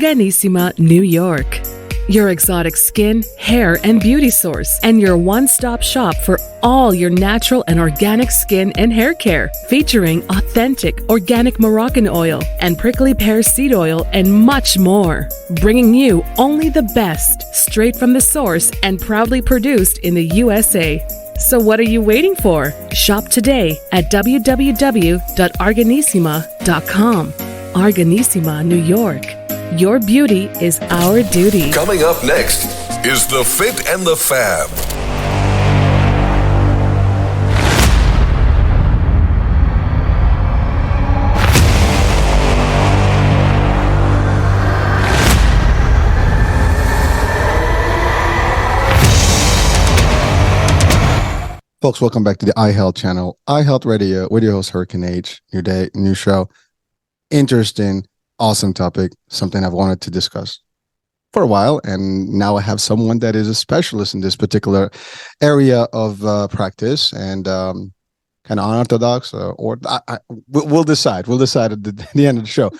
Arganissima, New York. Your exotic skin, hair, and beauty source, and your one-stop shop for all your natural and organic skin and hair care, featuring authentic organic Moroccan oil and prickly pear seed oil and much more. Bringing you only the best, straight from the source and proudly produced in the USA. So what are you waiting for? Shop today at www.arganissima.com. Arganissima, New York. Your beauty is our duty. Coming up next is The Fit and the Fab. Folks, welcome back to the iHealth channel, iHealth Radio, with your host, Hurricane H. New day, new show. Interesting, awesome topic, something I've wanted to discuss for a while, and now I have someone that is a specialist in this particular area of practice, and kind of unorthodox, we'll decide. We'll decide at the end of the show.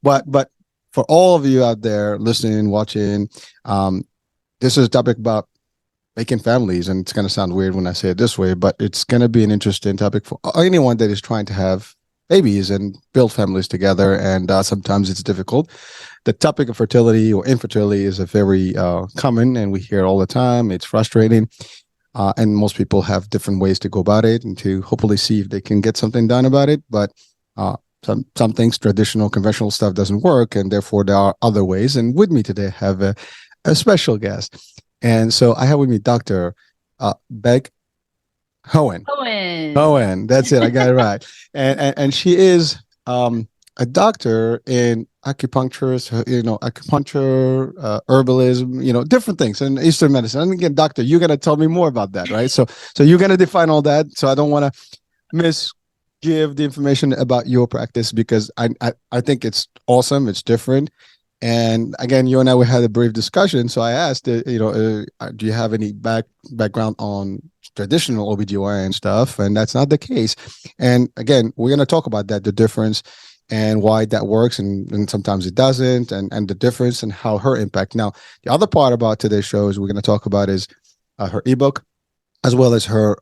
But for all of you out there listening, watching, this is a topic about making families, and it's going to sound weird when I say it this way, but it's going to be an interesting topic for anyone that is trying to have babies and build families together, and sometimes it's difficult. The topic of fertility or infertility is a very common, and we hear it all the time. It's frustrating, and most people have different ways to go about it and to hopefully see if they can get something done about it. But some things, traditional, conventional stuff doesn't work, and therefore there are other ways. And with me today, I have a special guest. And so I have with me Dr. Beck Hoehn. Hoehn, that's it. I got it right. And she is a doctor in acupuncturist, acupuncture, herbalism, different things in Eastern medicine. And again, doctor, you're going to tell me more about that, right? So you're going to define all that. So I don't want to give the information about your practice, because I think it's awesome. It's different. And again, you and I, we had a brief discussion. So I asked, do you have any background on traditional OBGYN stuff? And that's not the case. And again, we're going to talk about that, the difference and why that works. And sometimes it doesn't, and the difference and how her impact. Now, the other part about today's show is we're going to talk about is her ebook, as well as her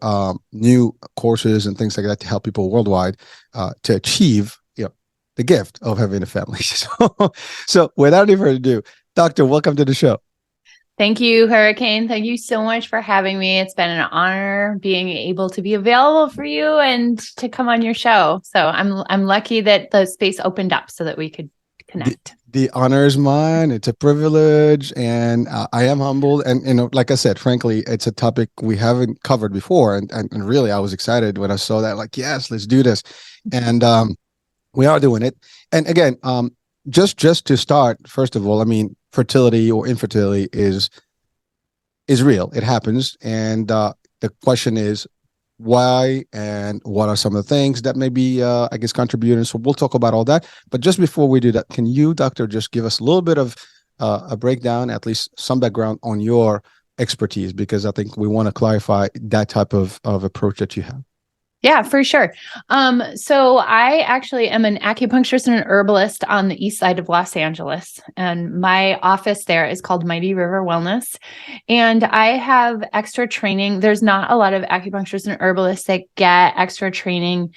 new courses and things like that to help people worldwide to achieve the gift of having a family. So without any further ado, Doctor, welcome to the show. Thank you, Hurricane. Thank you so much for having me. It's been an honor being able to be available for you and to come on your show. So I'm lucky that the space opened up so that we could connect. The honor is mine. It's a privilege, and I am humbled. And like I said, frankly, it's a topic we haven't covered before, and really, I was excited when I saw that. Like, yes, let's do this, and we are doing it. And again, just to start, first of all, I mean, fertility or infertility is real. It happens. And the question is why, and what are some of the things that may be, contributing. So we'll talk about all that. But just before we do that, can you, Doctor, just give us a little bit of a breakdown, at least some background on your expertise, because I think we want to clarify that type of approach that you have. Yeah, for sure. So I actually am an acupuncturist and an herbalist on the east side of Los Angeles. And my office there is called Mighty River Wellness. And I have extra training. There's not a lot of acupuncturists and herbalists that get extra training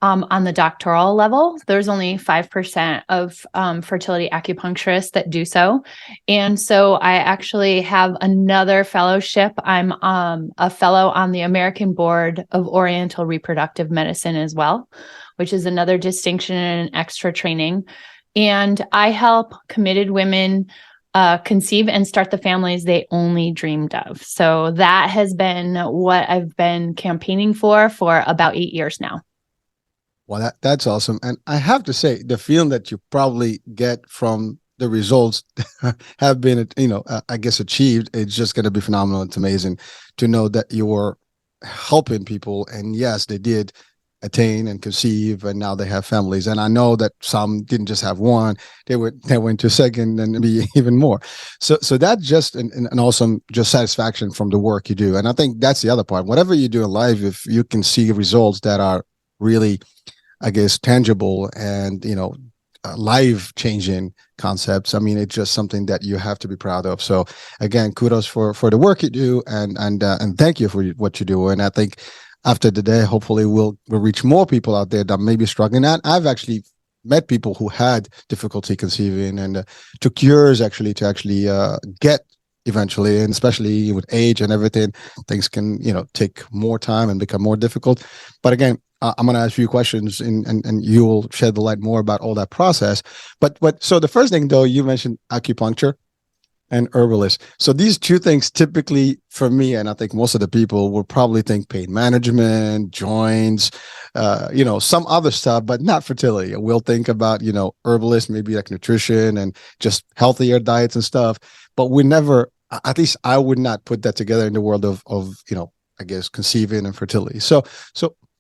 on the doctoral level. There's only 5% of fertility acupuncturists that do so. And so I actually have another fellowship. I'm a fellow on the American Board of Oriental Reproductive Medicine as well, which is another distinction and an extra training. And I help committed women conceive and start the families they only dreamed of. So that has been what I've been campaigning for about 8 years now. Well, that's awesome. And I have to say, the feeling that you probably get from the results have been, achieved, it's just going to be phenomenal. It's amazing to know that you were helping people. And yes, they did attain and conceive, and now they have families. And I know that some didn't just have one, they went to second and maybe even more. So that's just an awesome just satisfaction from the work you do. And I think that's the other part. Whatever you do in life, if you can see results that are really, tangible and, life-changing concepts. I mean, it's just something that you have to be proud of. So again, kudos for the work you do, and thank you for what you do. And I think after the day, hopefully we'll reach more people out there that may be struggling. And I've actually met people who had difficulty conceiving, and took years actually to get eventually, and especially with age and everything, things can take more time and become more difficult. But again, I'm going to ask you questions, and you will shed the light more about all that process. But so the first thing, though, you mentioned acupuncture and herbalist. So these two things typically, for me, and I think most of the people, will probably think pain management, joints, some other stuff, but not fertility. We'll think about, herbalist, maybe like nutrition and just healthier diets and stuff. But we never, at least I would not put that together in the world of I guess, conceiving and fertility. So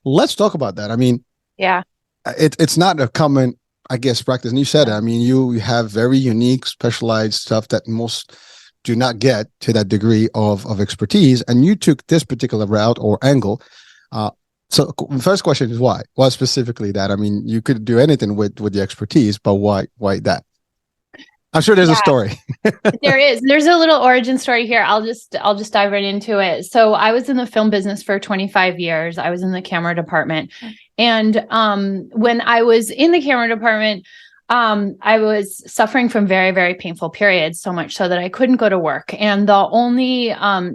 let's talk about that. I mean, yeah, it's not a common, I guess, practice. And you said it. I mean, you have very unique, specialized stuff that most do not get to that degree of expertise. And you took this particular route or angle. So the first question is why? Why specifically that? I mean, you could do anything with the expertise, but why that? I'm sure there's a story. There is. There's a little origin story here. I'll just dive right into it. So I was in the film business for 25 years. I was in the camera department. And when I was in the camera department, I was suffering from very, very painful periods, so much so that I couldn't go to work. And the only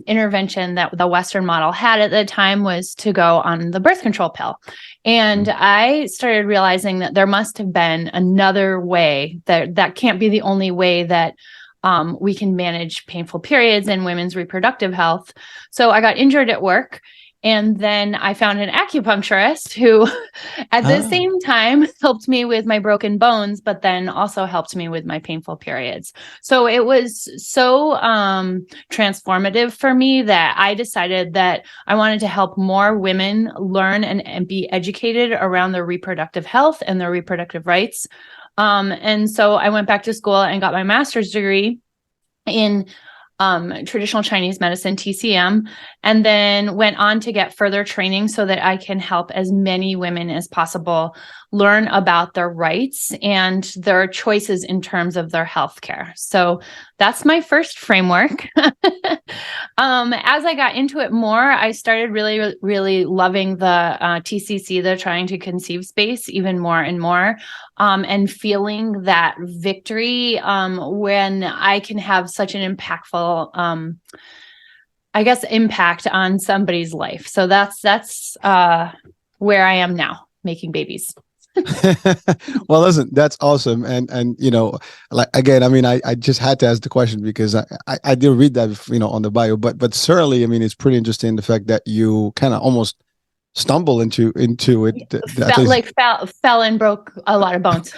intervention that the Western model had at the time was to go on the birth control pill. And I started realizing that there must have been another way, that can't be the only way that we can manage painful periods and women's reproductive health. So I got injured at work. And then I found an acupuncturist who at the same time helped me with my broken bones, but then also helped me with my painful periods. So it was so transformative for me that I decided that I wanted to help more women learn and be educated around their reproductive health and their reproductive rights. And so I went back to school and got my master's degree in traditional Chinese medicine, TCM, and then went on to get further training so that I can help as many women as possible learn about their rights and their choices in terms of their healthcare. So that's my first framework. As I got into it more, I started really, really loving the TCC, the trying to conceive space, even more and more, and feeling that victory when I can have such an impactful, impact on somebody's life. So that's where I am now, making babies. Well, listen, that's awesome. And like, again, I mean, I just had to ask the question because I did read that, on the bio, but certainly, I mean, it's pretty interesting, the fact that you kind of almost stumble into it. Fell and broke a lot of bones.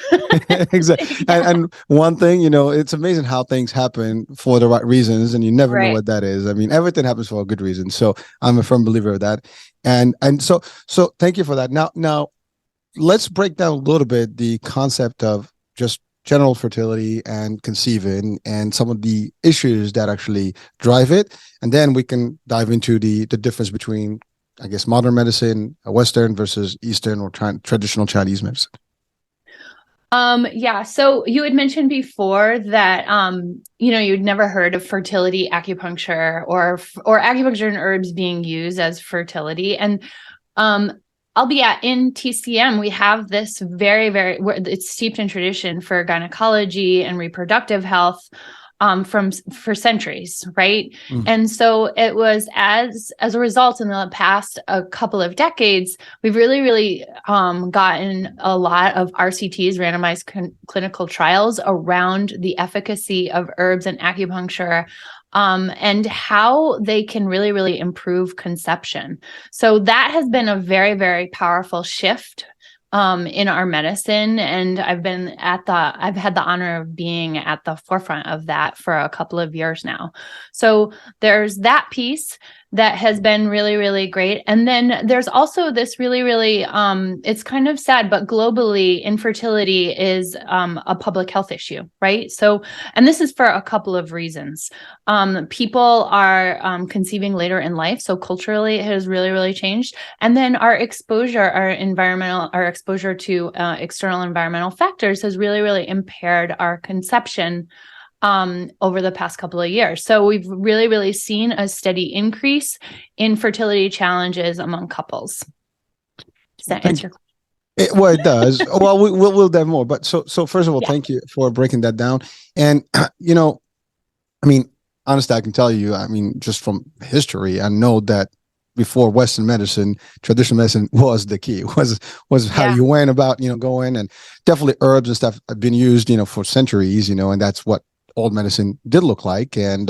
Exactly. And one thing, it's amazing how things happen for the right reasons, and you never know what that is. I mean, everything happens for a good reason. So I'm a firm believer of that. And so thank you for that. Now let's break down a little bit the concept of just general fertility and conceiving and some of the issues that actually drive it. And then we can dive into the difference between, I guess, modern medicine, Western versus Eastern or traditional Chinese medicine. So you had mentioned before that, you'd never heard of fertility acupuncture or acupuncture and herbs being used as fertility. And, albeit in TCM, we have this it's steeped in tradition for gynecology and reproductive health for centuries, right? And so it was as a result in the past a couple of decades, we've really, really gotten a lot of RCTs, randomized clinical trials, around the efficacy of herbs and acupuncture, and how they can really, really improve conception. So that has been a very, very powerful shift in our medicine. And I've had the honor of being at the forefront of that for a couple of years now. So there's that piece. that has been really, really great. And then there's also this really, really, it's kind of sad, but globally, infertility is a public health issue, right? So, and this is for a couple of reasons. People are conceiving later in life. So culturally, it has really, really changed. And then our exposure to external environmental factors has really, really impaired our conception over the past couple of years. So we've really, really seen a steady increase in fertility challenges among couples. Does that answer your question? Well, it does. Well, we'll dive more. But so first of all, Yeah. thank you for breaking that down. And you know, I mean, honestly, I can tell you, I mean, just from history, I know that before Western medicine, traditional medicine was the key. Was how Yeah. you went about, going, and definitely herbs and stuff have been used, for centuries, and that's what old medicine did look like. And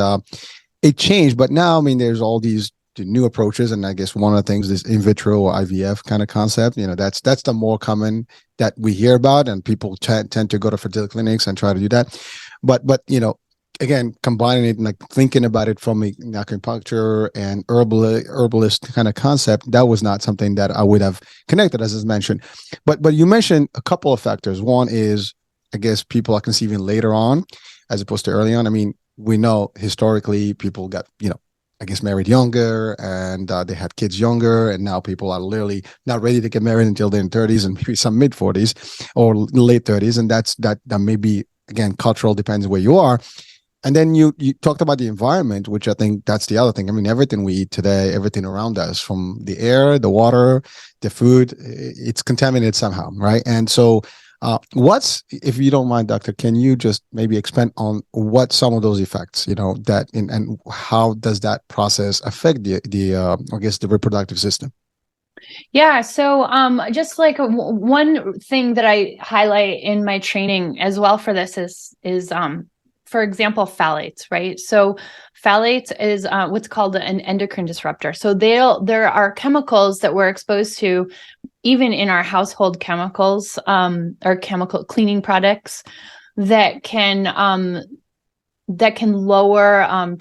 it changed, but now, I mean, there's all these new approaches, and I guess one of the things is in vitro or IVF kind of concept. That's the more common that we hear about, and people tend to go to fertility clinics and try to do that. But again, combining it and like thinking about it from a acupuncture and herbalist kind of concept, that was not something that I would have connected, as is mentioned. But you mentioned a couple of factors. One is, I guess, people are conceiving later on as opposed to early on. I mean, we know historically people got, I guess, married younger, and they had kids younger, and now people are literally not ready to get married until they're in 30s and maybe some mid 40s or late 30s. And that may be, again, cultural, depends where you are. And then you talked about the environment, which I think that's the other thing. I mean, everything we eat today, everything around us, from the air, the water, the food, it's contaminated somehow, right? And so if you don't mind, doctor, can you just maybe expand on what some of those effects, and how does that process affect I guess, the reproductive system? Yeah. So just like one thing that I highlight in my training as well for this is for example, phthalates, right? So phthalates is what's called an endocrine disruptor. So there are chemicals that we're exposed to even in our household chemicals or chemical cleaning products that can lower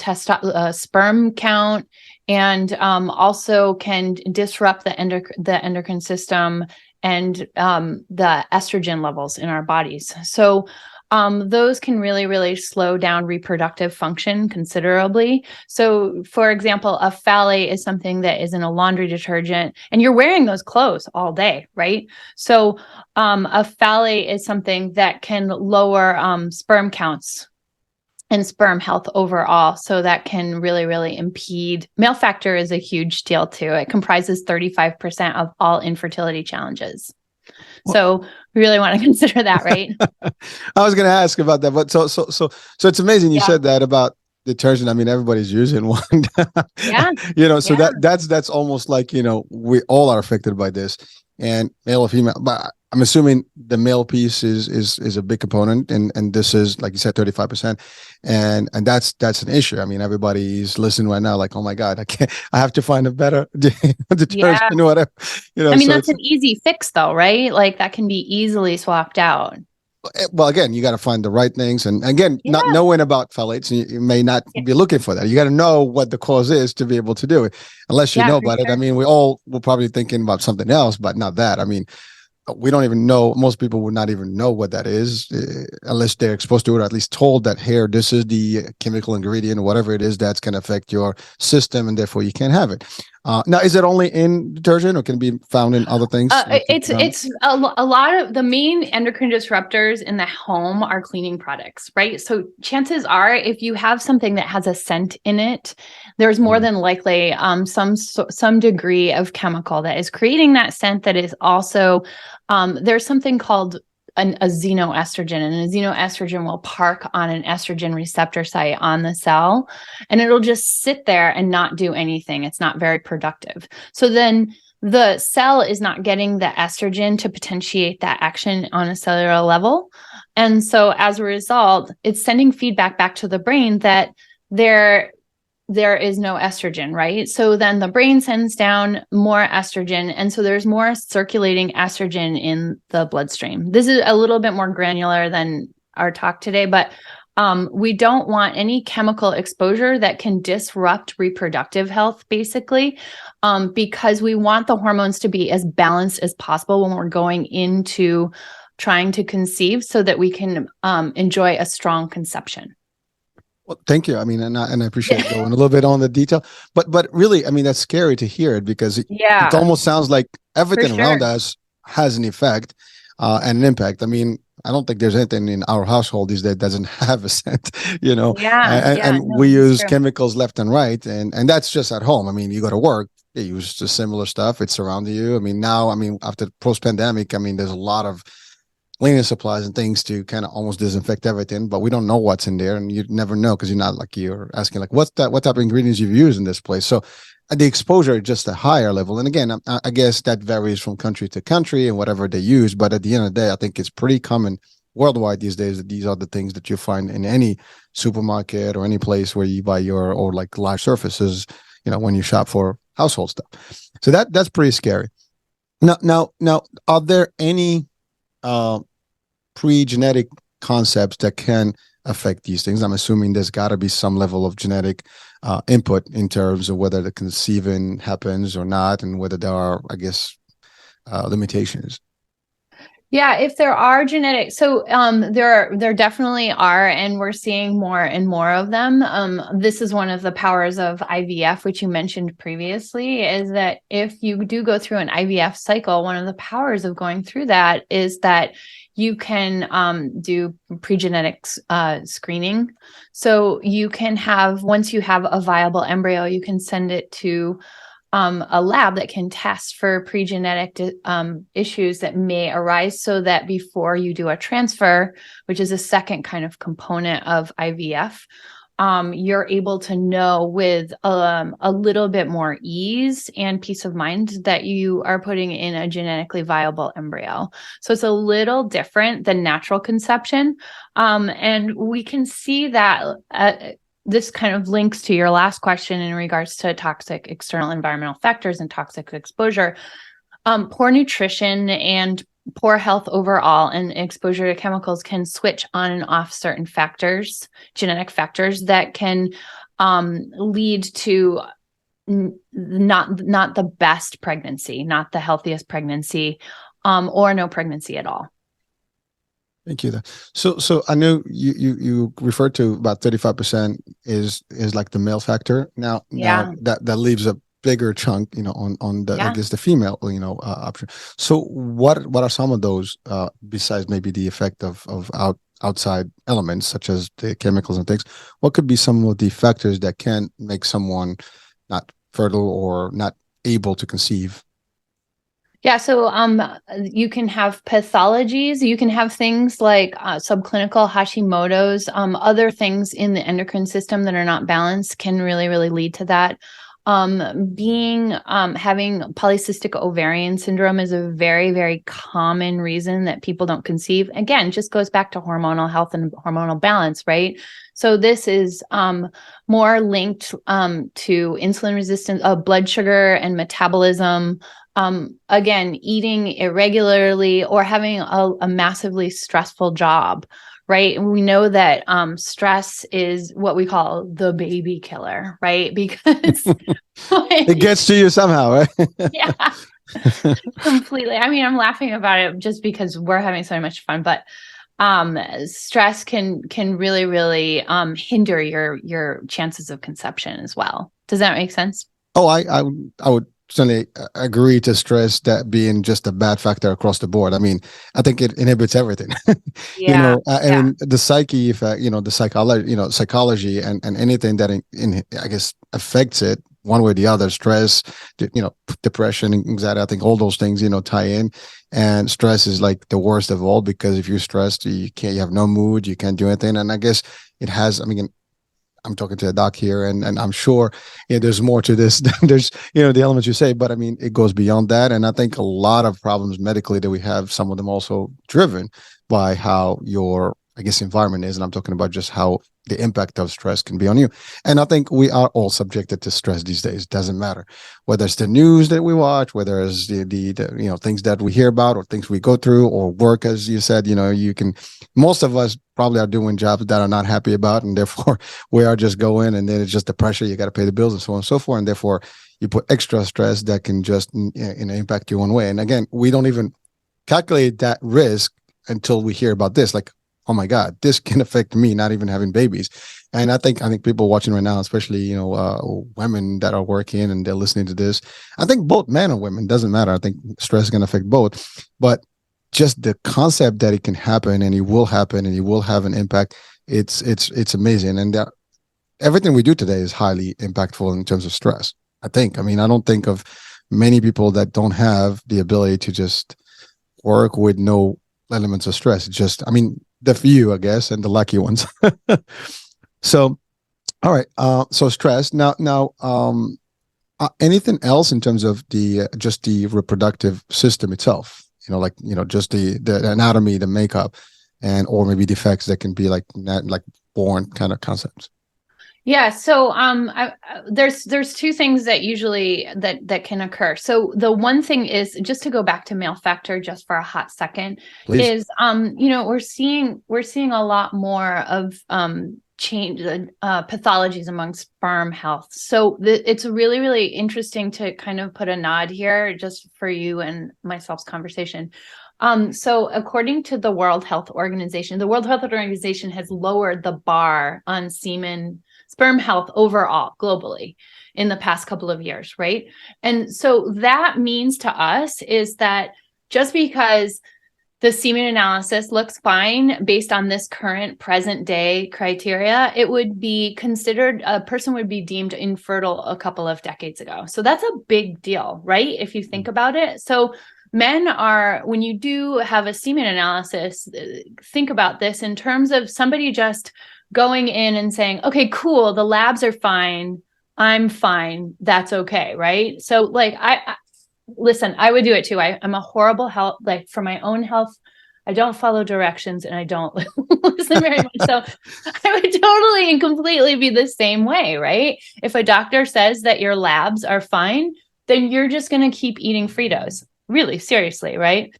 sperm count, and also can disrupt the endocrine system and the estrogen levels in our bodies. So those can really, really slow down reproductive function considerably. So, for example, a phthalate is something that is in a laundry detergent, and you're wearing those clothes all day, right? So, a phthalate is something that can lower sperm counts and sperm health overall. So that can really, really impede. Male factor is a huge deal too. It comprises 35% of all infertility challenges. So we really want to consider that, right? I was going to ask about that, but so it's amazing you said that about detergent. I mean, everybody's using one. Yeah. So that's almost like, we all are affected by this, and male or female, but I'm assuming the male piece is a big component, and this is, like you said, 35%, and that's an issue. I mean, everybody's listening right now, like, oh my God, I have to find a better detergent, whatever. I mean, so that's an easy fix, though, right? Like that can be easily swapped out. Well, again, you got to find the right things, and again, not knowing about phthalates, you may not be looking for that. You got to know what the cause is to be able to do it. Unless you know about it, I mean, we're probably thinking about something else, but not that. I mean, we don't even know. Most people would not even know what that is unless they're exposed to it, or at least told that here, this is the chemical ingredient or whatever it is that's going to affect your system, and therefore you can't have it. Now, is it only in detergent, or can it be found in other things? It's a lot of the main endocrine disruptors in the home are cleaning products, right? So chances are, if you have something that has a scent in it, there's more than likely some degree of chemical that is creating that scent. That is also there's something called a xenoestrogen, and a xenoestrogen will park on an estrogen receptor site on the cell, and it'll just sit there and not do anything. It's not very productive. So then the cell is not getting the estrogen to potentiate that action on a cellular level. And so as a result, it's sending feedback back to the brain that there is no estrogen, right? So then the brain sends down more estrogen. And so there's more circulating estrogen in the bloodstream. This is a little bit more granular than our talk today, but We don't want any chemical exposure that can disrupt reproductive health, basically, because we want the hormones to be as balanced as possible when we're going into trying to conceive so that we can enjoy a strong conception. Well, thank you. I mean, and I appreciate going a little bit on the detail, but really, I mean, that's scary to hear it because it almost sounds like everything around us has an effect and an impact. I mean, I don't think there's anything in our household these days that doesn't have a scent, and we use chemicals left and right, and that's just at home. I mean, you go to work, you use the similar stuff. It's surrounding you. I mean, now, after post-pandemic, I mean, there's a lot of cleaning supplies and things to kind of almost disinfect everything, but we don't know what's in there, and you never know because you're asking like, what type of ingredients you've used in this place. So the exposure is just a higher level. And again, I guess that varies from country to country and whatever they use. But at the end of the day, I think it's pretty common worldwide these days that these are the things that you find in any supermarket or any place where you buy or like live surfaces, when you shop for household stuff. So that's pretty scary. Now, are there any pre-genetic concepts that can affect these things? I'm assuming there's got to be some level of genetic input in terms of whether the conceiving happens or not, and whether there are, I guess, limitations. Yeah, if there are genetic, so there definitely are, and we're seeing more and more of them. This is one of the powers of IVF, which you mentioned previously, is that if you do go through an IVF cycle, one of the powers of going through that is that you can do pre-genetic screening. So you can have, once you have a viable embryo, you can send it to a lab that can test for pre-genetic issues that may arise, so that before you do a transfer, which is a second kind of component of IVF, you're able to know with a little bit more ease and peace of mind that you are putting in a genetically viable embryo. So it's a little different than natural conception. And we can see that this kind of links to your last question in regards to toxic external environmental factors and toxic exposure. Poor nutrition and poor health overall and exposure to chemicals can switch on and off certain factors, genetic factors that can lead to not the best pregnancy, not the healthiest pregnancy, or no pregnancy at all. Thank you. So I know you referred to about 35% is like the male factor. Now that leaves a bigger chunk, on the I guess the female, option. So what are some of those besides maybe the effect of outside elements such as the chemicals and things? What could be some of the factors that can make someone not fertile or not able to conceive? Yeah, so you can have pathologies. You can have things like subclinical Hashimoto's. Other things in the endocrine system that are not balanced can really, really lead to that. Having polycystic ovarian syndrome is a very, very common reason that people don't conceive. Again, just goes back to hormonal health and hormonal balance, right? So this is more linked to insulin resistance, blood sugar and metabolism. Again, eating irregularly or having a massively stressful job, right? And we know that stress is what we call the baby killer, right? Because it gets to you somehow, right? Yeah, completely. I mean, I'm laughing about it just because we're having so much fun, but stress can really, really hinder your chances of conception as well. Does that make sense? Oh, I would certainly agree to stress that being just a bad factor across the board. I mean, I think it inhibits everything. And the psyche effect, the psychology and anything that I guess affects it one way or the other. Stress, depression, anxiety. I think all those things tie in. And stress is like the worst of all, because if you're stressed, you have no mood, you can't do anything. And I guess it has. I mean, I'm talking to a doc here, and I'm sure there's more to this. There's the elements you say, but I mean it goes beyond that. And I think a lot of problems medically that we have, some of them also driven by how your I guess, environment is. And I'm talking about just how the impact of stress can be on you. And I think we are all subjected to stress these days. Doesn't matter whether it's the news that we watch, whether it's the things that we hear about or things we go through or work, as you said, most of us probably are doing jobs that are not happy about. And therefore we are just going, and then it's just the pressure. You got to pay the bills and so on and so forth. And therefore you put extra stress that can just impact you one way. And again, we don't even calculate that risk until we hear about this. Like, oh my God, this can affect me not even having babies. And I think people watching right now, especially, women that are working and they're listening to this, I think both men and women, doesn't matter. I think stress is going to affect both, but just the concept that it can happen and it will happen and it will have an impact. It's amazing. And everything we do today is highly impactful in terms of stress. I don't think of many people that don't have the ability to just work with no elements of stress. The few, I guess, and the lucky ones. So, all right. So stress. Now, anything else in terms of just the reproductive system itself? Just the anatomy, the makeup, or maybe defects that can be like born kind of concepts. Yeah. So there's two things that usually that can occur. So the one thing is, just to go back to male factor just for a hot second, Please. Is we're seeing a lot more of change pathologies among sperm health. So it's really, really interesting to kind of put a nod here just for you and myself's conversation. So according to the World Health Organization has lowered the bar on sperm health overall globally in the past couple of years, right? And so that means to us is that just because the semen analysis looks fine based on this current present day criteria, it would be considered, a person would be deemed infertile a couple of decades ago. So that's a big deal, right? If you think about it. So men are, when you do have a semen analysis, think about this in terms of somebody just going in and saying, okay, cool, the labs are fine, I'm fine, that's okay, right? So like, listen, I would do it too. I'm a horrible health, like for my own health, I don't follow directions and I don't listen very much. So I would totally and completely be the same way, right? If a doctor says that your labs are fine, then you're just going to keep eating Fritos. Really, seriously, right?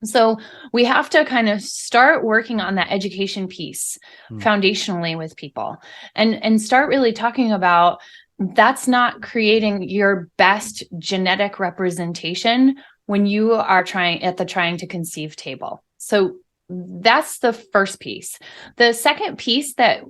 So we have to kind of start working on that education piece foundationally with people and start really talking about that's not creating your best genetic representation when you are trying to conceive table. So that's the first piece. The second piece that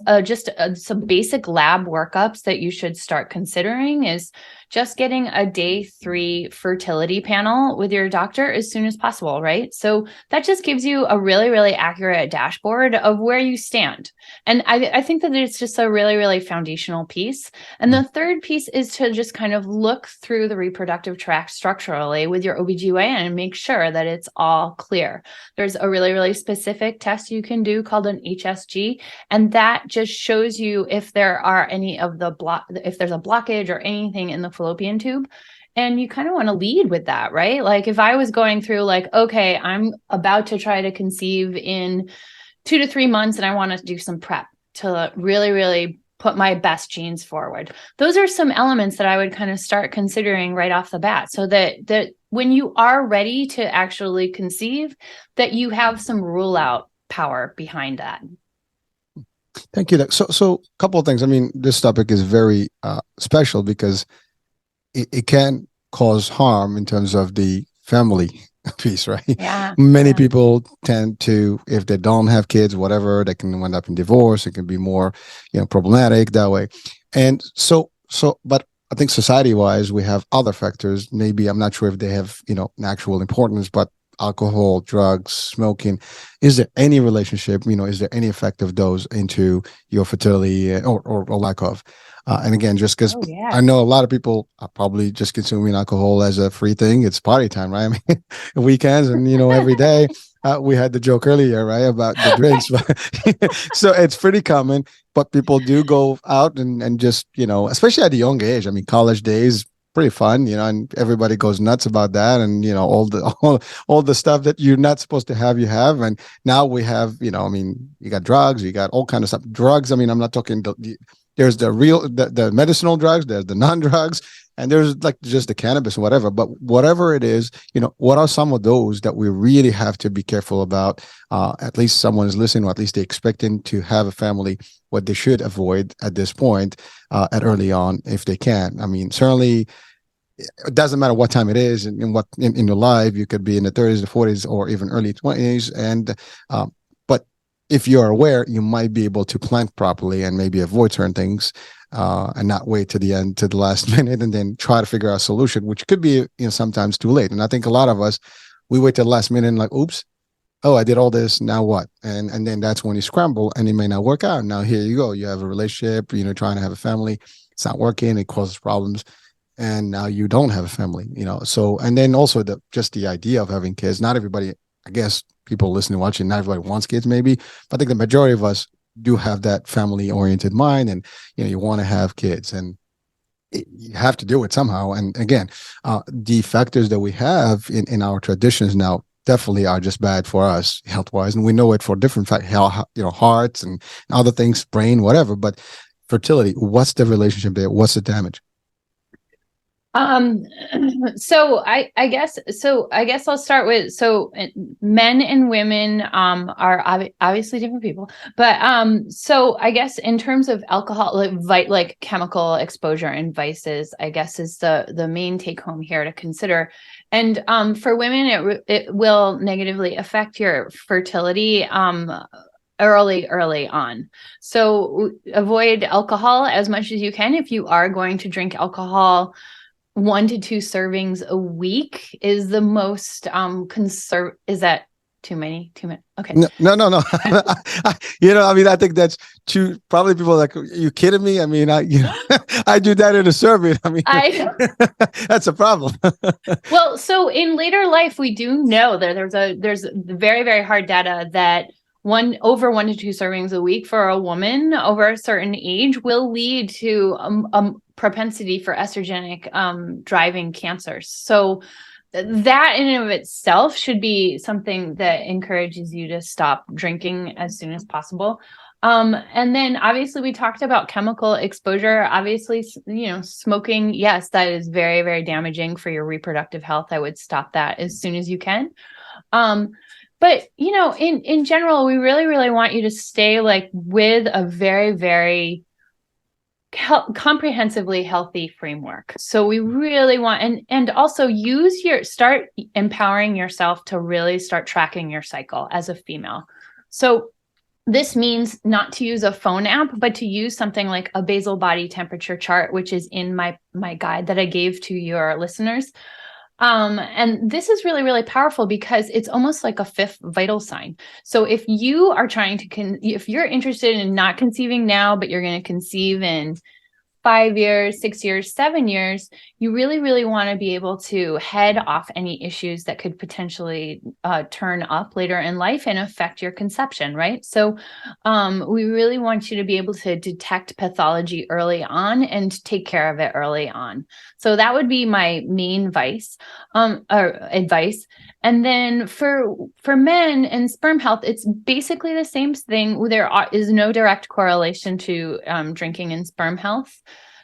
are just some basic lab workups that you should start considering is just getting a day 3 fertility panel with your doctor as soon as possible, right? So that just gives you a really, really accurate dashboard of where you stand. And I think that it's just a really, really foundational piece. And the third piece is to just kind of look through the reproductive tract structurally with your OBGYN and make sure that it's all clear. There's a really, really specific test you can do called an HSG, and that just shows you if there are any of the if there's a blockage or anything in the fallopian tube. And you kind of want to lead with that, right? Like if I was going through like, okay, I'm about to try to conceive in 2 to 3 months and I want to do some prep to really, really put my best genes forward. Those are some elements that I would kind of start considering right off the bat so that when you are ready to actually conceive, that you have some rule out power behind that. Thank you. So a couple of things. I mean, this topic is very special because it can cause harm in terms of the family piece, right? Yeah. Many people tend to, if they don't have kids, whatever, they can end up in divorce. It can be more, problematic that way. And but I think society-wise, we have other factors. Maybe I'm not sure if they have, an actual importance, but alcohol, drugs, smoking. Is there any relationship? Is there any effect of those into your fertility or lack of? And again, just because I know a lot of people are probably just consuming alcohol as a free thing. It's party time, right? I mean, weekends and, every day. We had the joke earlier, right, about the drinks. So it's pretty common, but people do go out and just, especially at the young age. I mean, college days, pretty fun, and everybody goes nuts about that. And, all the stuff that you're not supposed to have, you have. And now we have, you got drugs, you got all kind of stuff. Drugs. I mean, I'm not talking, there's the medicinal drugs, there's the non-drugs, and there's like just the cannabis and whatever. But whatever it is, what are some of those that we really have to be careful about? At least someone is listening, or at least they're expecting to have a family, what they should avoid at this point, at early on, if they can. I mean, certainly it doesn't matter what time it is in your life. You could be in the 30s, the 40s, or even early 20s. And but if you're aware, you might be able to plan properly and maybe avoid certain things, and not wait to the end, to the last minute, and then try to figure out a solution, which could be sometimes too late. And I think a lot of us, we wait till the last minute and like, oops, oh, I did all this, now what? And then that's when you scramble, and it may not work out. Now here you go, you have a relationship, trying to have a family, it's not working, it causes problems, and now you don't have a family. So, and then also just the idea of having kids. Not everybody, I guess, people listening, watching, not everybody wants kids, maybe, but I think the majority of us do have that family oriented mind, and you want to have kids, and you have to do it somehow. And again, the factors that we have in our traditions now definitely are just bad for us health wise, and we know it for different hearts and other things, brain, whatever. But fertility, what's the relationship there? What's the damage? So I guess I'll start with, men and women are obviously different people, but so I guess in terms of alcohol, like chemical exposure and vices, I guess is the main take home here to consider. And for women, it will negatively affect your fertility early on. So avoid alcohol as much as you can. If you are going to drink alcohol, 1 to 2 servings a week is the most is that too many? Okay. No. I mean, I think that's too, probably people are like, are you kidding me? I mean, I do that in a serving. I mean, that's a problem. Well, so in later life, we do know that there's very, very hard data that over 1 to 2 servings a week for a woman over a certain age will lead to propensity for estrogenic driving cancers. So that in and of itself should be something that encourages you to stop drinking as soon as possible. And then obviously we talked about chemical exposure. Obviously, smoking, yes, that is very, very damaging for your reproductive health. I would stop that as soon as you can. But, in general, we really, really want you to stay with a very, very comprehensively healthy framework. So we really want, and also start empowering yourself to really start tracking your cycle as a female. So this means not to use a phone app, but to use something like a basal body temperature chart, which is in my guide that I gave to your listeners. And this is really, really powerful because it's almost like a fifth vital sign. So if you are if you're interested in not conceiving now, but you're going to conceive in 5 years, 6 years, 7 years, you really, really want to be able to head off any issues that could potentially turn up later in life and affect your conception, right? So we really want you to be able to detect pathology early on and take care of it early on. So that would be my main advice. And then for men and sperm health, it's basically the same thing. There is no direct correlation to drinking and sperm health.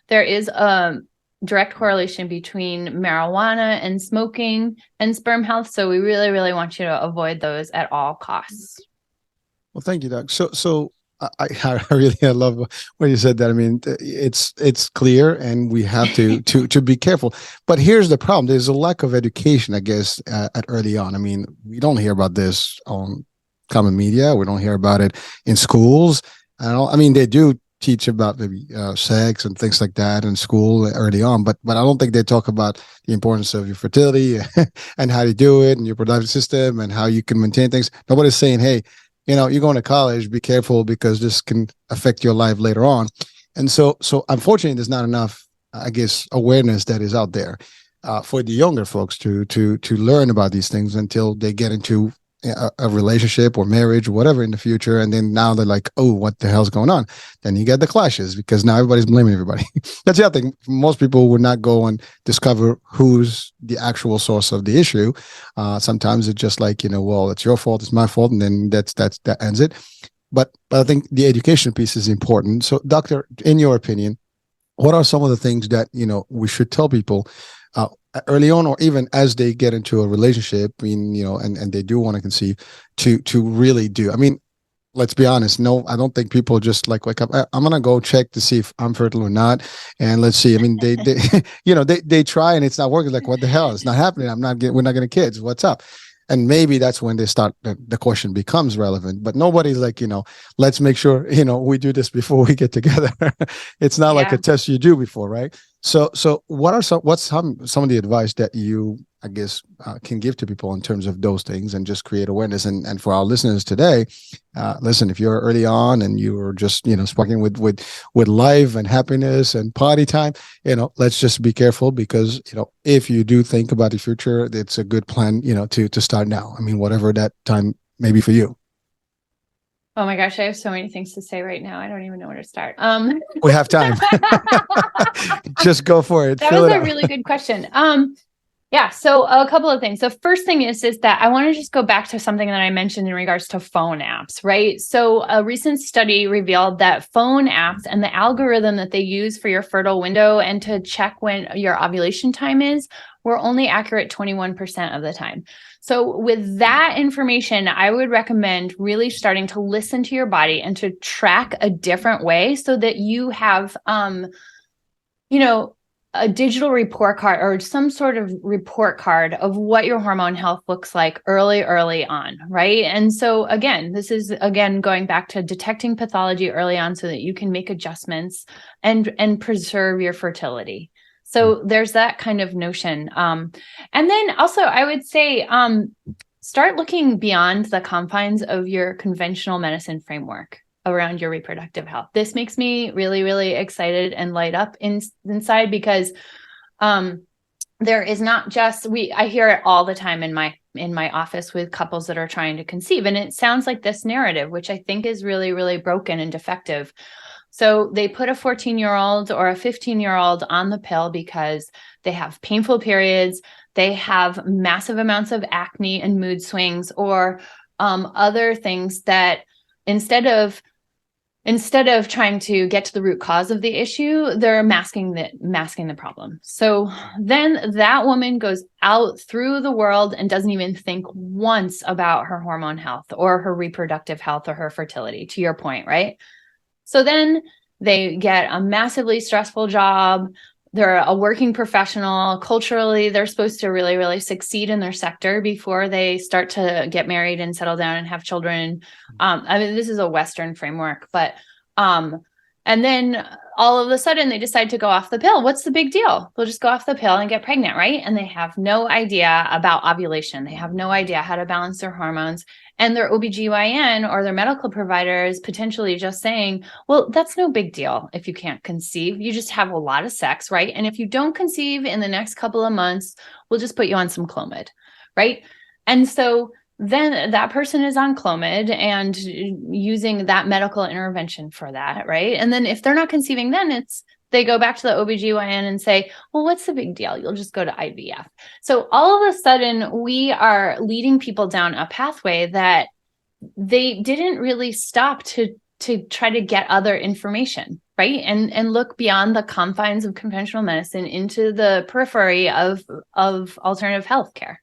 There is a direct correlation between marijuana and smoking and sperm health. So we really, really want you to avoid those at all costs. Well, thank you, Doc. So I really love when you said that. I mean, it's clear, and we have to be careful. But here's the problem: there's a lack of education, I guess, at early on. I mean, we don't hear about this on common media. We don't hear about it in schools. I mean, they do teach about maybe sex and things like that in school early on, but I don't think they talk about the importance of your fertility and how to do it and your reproductive system and how you can maintain things. Nobody's saying, hey, you're going to college, be careful because this can affect your life later on. And so unfortunately, there's not enough, I guess, awareness that is out there for the younger folks to learn about these things until they get into a relationship or marriage or whatever in the future, and then now they're like, oh, what the hell's going on? Then you get the clashes because now everybody's blaming everybody. That's the other thing. Most people would not go and discover who's the actual source of the issue. Sometimes it's just like, well, it's your fault, it's my fault, and then that ends it. But I think the education piece is important. So, doctor, in your opinion, what are some of the things that we should tell people early on, or even as they get into a relationship, and they do want to conceive, to really do? I mean, let's be honest. No, I don't think people just like wake up. I'm gonna go check to see if I'm fertile or not, and let's see. I mean, they they try and it's not working. Like, what the hell? It's not happening. We're not getting kids. What's up? And maybe that's when they start, the question becomes relevant. But nobody's like, let's make sure, we do this before we get together. It's not like a test you do before, right? So what's some of the advice that you, I guess, can give to people in terms of those things and just create awareness? And for our listeners today, listen, if you're early on and you're just, sparking with life and happiness and party time, let's just be careful because, if you do think about the future, it's a good plan, to start now. I mean, whatever that time may be for you. Oh my gosh, I have so many things to say right now. I don't even know where to start. We have time. Just go for it. That was a really good question. Yeah, so a couple of things. The first thing is that I want to just go back to something that I mentioned in regards to phone apps, right? So a recent study revealed that phone apps and the algorithm that they use for your fertile window and to check when your ovulation time is were only accurate 21% of the time. So with that information, I would recommend really starting to listen to your body and to track a different way so that you have, a digital report card or some sort of report card of what your hormone health looks like early on, right? And so again, this is going back to detecting pathology early on so that you can make adjustments and preserve your fertility. So there's that kind of notion. And then also I would say, start looking beyond the confines of your conventional medicine framework around your reproductive health. This makes me really, really excited and light up inside because there is not just, I hear it all the time in my office with couples that are trying to conceive. And it sounds like this narrative, which I think is really, really broken and defective. So they put a 14-year-old or a 15-year-old on the pill because they have painful periods, they have massive amounts of acne and mood swings, or other things that instead of trying to get to the root cause of the issue, they're masking the problem. So then that woman goes out through the world and doesn't even think once about her hormone health or her reproductive health or her fertility, to your point, right? So then they get a massively stressful job. They're a working professional. Culturally, they're supposed to really, really succeed in their sector before they start to get married and settle down and have children. I mean, this is a Western framework, but, and then all of a sudden they decide to go off the pill. What's the big deal? They'll just go off the pill and get pregnant, right? And they have no idea about ovulation. They have no idea how to balance their hormones. And their OBGYN or their medical provider is potentially just saying, well, that's no big deal if you can't conceive. You just have a lot of sex, right? And if you don't conceive in the next couple of months, we'll just put you on some Clomid, right? And so then that person is on Clomid and using that medical intervention for that, right? And then if they're not conceiving, then they go back to the OBGYN and say, well, what's the big deal? You'll just go to IVF. So all of a sudden, we are leading people down a pathway that they didn't really stop to try to get other information, right? And look beyond the confines of conventional medicine into the periphery of alternative healthcare.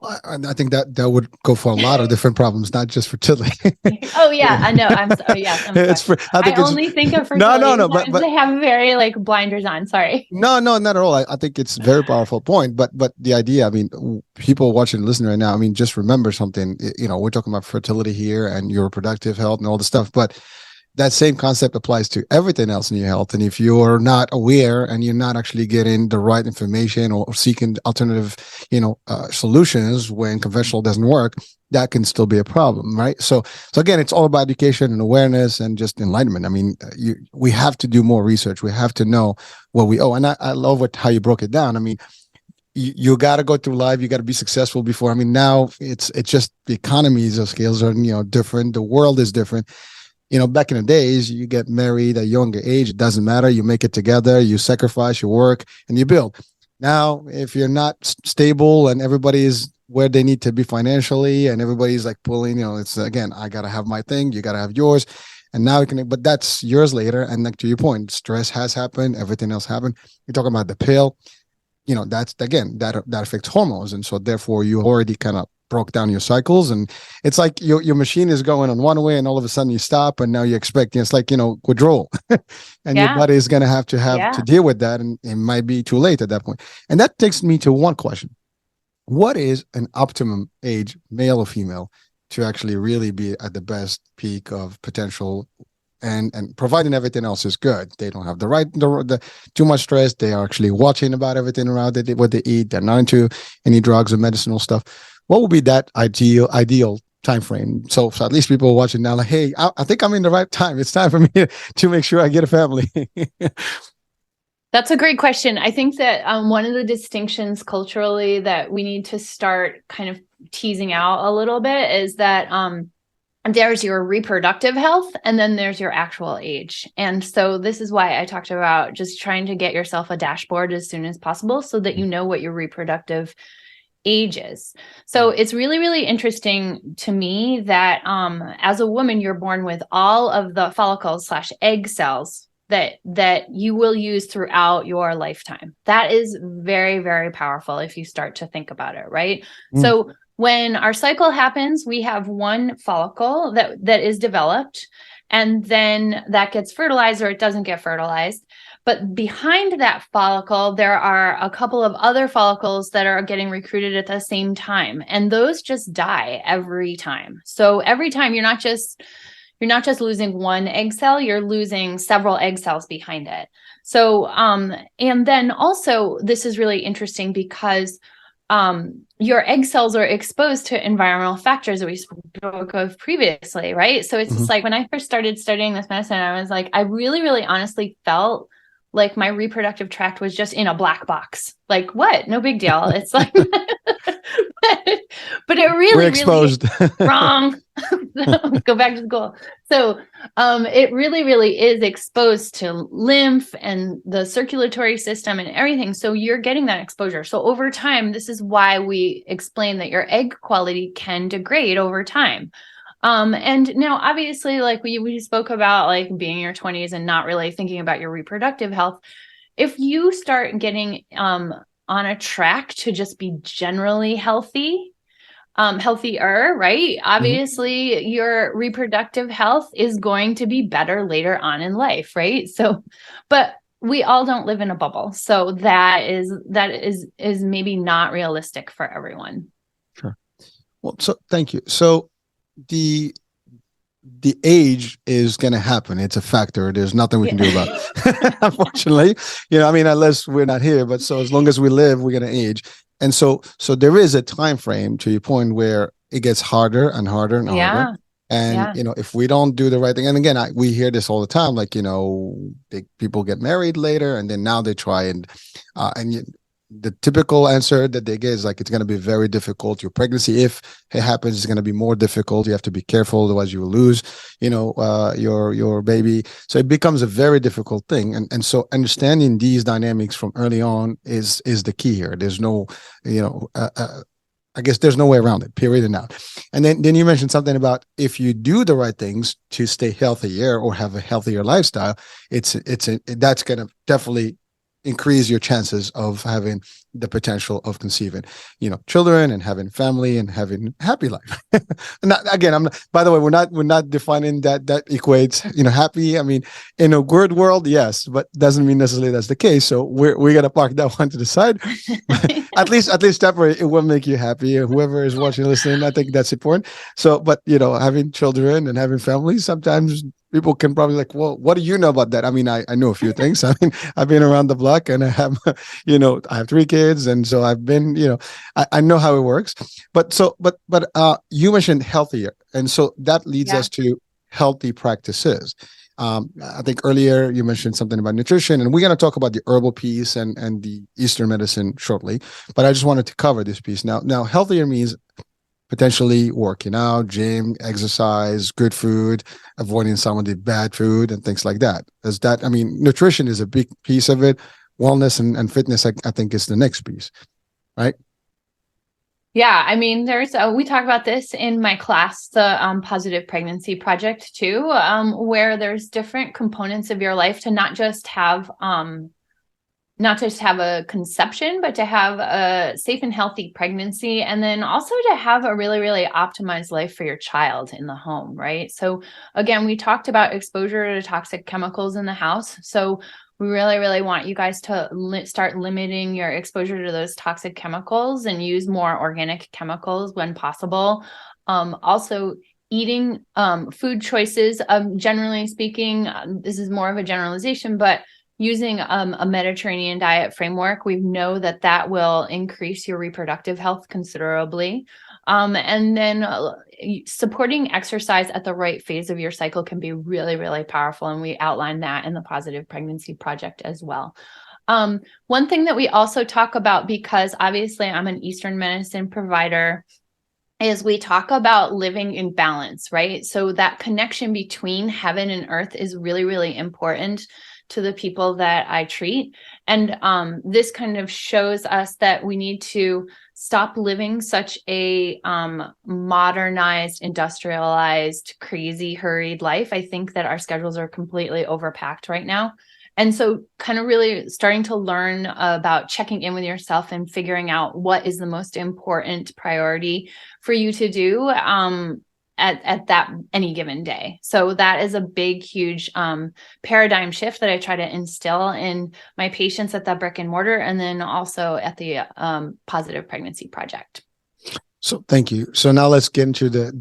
I think that would go for a lot of different problems, not just fertility. Oh yeah, I know. I'm sorry. Yes, I only think of fertility. No. But they have very blinders on. Sorry. No, not at all. I think it's a very powerful point. But the idea, I mean, people watching and listening right now, I mean, just remember something. We're talking about fertility here and your reproductive health and all the stuff, but that same concept applies to everything else in your health. And if you're not aware and you're not actually getting the right information or seeking alternative, solutions when conventional doesn't work, that can still be a problem, right? So again, it's all about education and awareness and just enlightenment. I mean, we have to do more research. We have to know what we owe. And I love how you broke it down. I mean, you got to go through life. You got to be successful before. I mean, now it's just the economies of scales are, different. The world is different. Back in the days, you get married at a younger age. It doesn't matter. You make it together. You sacrifice, you work, and you build. Now, if you're not stable and everybody is where they need to be financially and everybody's like pulling, it's again, I got to have my thing. You got to have yours. And now you can, but that's years later. And like to your point, stress has happened. Everything else happened. You're talking about the pill. That's again, that affects hormones. And so therefore you already kind of broke down your cycles, and it's like your machine is going on one way and all of a sudden you stop and now you're expecting, it's like, withdrawal. And your body is going to have to deal with that, and it might be too late at that point. And that takes me to one question. What is an optimum age, male or female, to actually really be at the best peak of potential, and providing everything else is good? They don't have the too much stress. They are actually watching about everything around it, what they eat. They're not into any drugs or medicinal stuff. What would be that ideal time frame? So at least people are watching now, like, hey, I think I'm in the right time. It's time for me to make sure I get a family. That's a great question. I think that one of the distinctions culturally that we need to start kind of teasing out a little bit is that there's your reproductive health and then there's your actual age. And so this is why I talked about just trying to get yourself a dashboard as soon as possible so that you know what your reproductive ages. So it's really, really interesting to me that as a woman, you're born with all of the follicles / egg cells that you will use throughout your lifetime. That is very, very powerful if you start to think about it, right? So when our cycle happens, we have one follicle that is developed, and then that gets fertilized or it doesn't get fertilized. But behind that follicle, there are a couple of other follicles that are getting recruited at the same time. And those just die every time. So every time you're not just losing one egg cell, you're losing several egg cells behind it. So, and then also this is really interesting because your egg cells are exposed to environmental factors that we spoke of previously, right? So it's just like when I first started studying this medicine, I was like, I really, really honestly felt like my reproductive tract was just in a black box. Like, what? No big deal. It's like, but it really, we're exposed. Really wrong. Go back to school. So it really, really is exposed to lymph and the circulatory system and everything. So you're getting that exposure. So over time, this is why we explain that your egg quality can degrade over time. And now obviously, like we spoke about, like being in your 20s and not really thinking about your reproductive health. If you start getting on a track to just be generally healthy, healthier, right? Obviously, your reproductive health is going to be better later on in life, right? So, but we all don't live in a bubble. So that is maybe not realistic for everyone. Sure. Well, so thank you. So the age is going to happen. It's a factor. There's nothing we can do about it. Unfortunately, I mean, unless we're not here, but so as long as we live, we're going to age. And so there is a time frame, to your point, where it gets harder and harder and harder. And, if we don't do the right thing, and again, we hear this all the time, like, people get married later and then now they try and the typical answer that they get is like, it's going to be very difficult. Your pregnancy, if it happens, is going to be more difficult. You have to be careful, otherwise you will lose, your baby. So it becomes a very difficult thing. And so understanding these dynamics from early on is the key here. There's no, I guess there's no way around it, period and out. And then you mentioned something about if you do the right things to stay healthier or have a healthier lifestyle, that's going to definitely increase your chances of having the potential of conceiving, children and having family and having happy life. By the way, we're not defining that equates, happy. I mean, in a good world, yes, but doesn't mean necessarily that's the case. So we're going to park that one to the side. at least temporarily, it will make you happy. Whoever is watching, listening, I think that's important. So, but having children and having families, sometimes people can probably like, well, what do you know about that? I mean, I know a few things. I mean, I've been around the block and I have, I have 3 kids. And so I've been, I know how it works. But you mentioned healthier. And so that leads us to healthy practice is. I think earlier you mentioned something about nutrition, and we're going to talk about the herbal piece and the Eastern medicine shortly. But I just wanted to cover this piece. Now healthier means potentially working out, gym, exercise, good food, avoiding some of the bad food and things like that. Nutrition is a big piece of it. Wellness and fitness, I think, is the next piece, right? Yeah, I mean, we talk about this in my class, the Positive Pregnancy Project too, where there's different components of your life to not just have a conception, but to have a safe and healthy pregnancy, and then also to have a really, really optimized life for your child in the home, right? So again, we talked about exposure to toxic chemicals in the house. So we really, really want you guys to start limiting your exposure to those toxic chemicals and use more organic chemicals when possible. Also, eating food choices, generally speaking, this is more of a generalization, but using a Mediterranean diet framework, we know that will increase your reproductive health considerably. And then supporting exercise at the right phase of your cycle can be really, really powerful. And we outline that in the Positive Pregnancy Project as well. One thing that we also talk about, because obviously I'm an Eastern medicine provider, is we talk about living in balance, right? So that connection between heaven and earth is really, really important to the people that I treat. And this kind of shows us that we need to stop living such a modernized, industrialized, crazy, hurried life. I think that our schedules are completely overpacked right now. And so kind of really starting to learn about checking in with yourself and figuring out what is the most important priority for you to do at that any given day. So that is a big, huge paradigm shift that I try to instill in my patients at the brick and mortar, and then also at the Positive Pregnancy Project. So thank you. So now let's get into the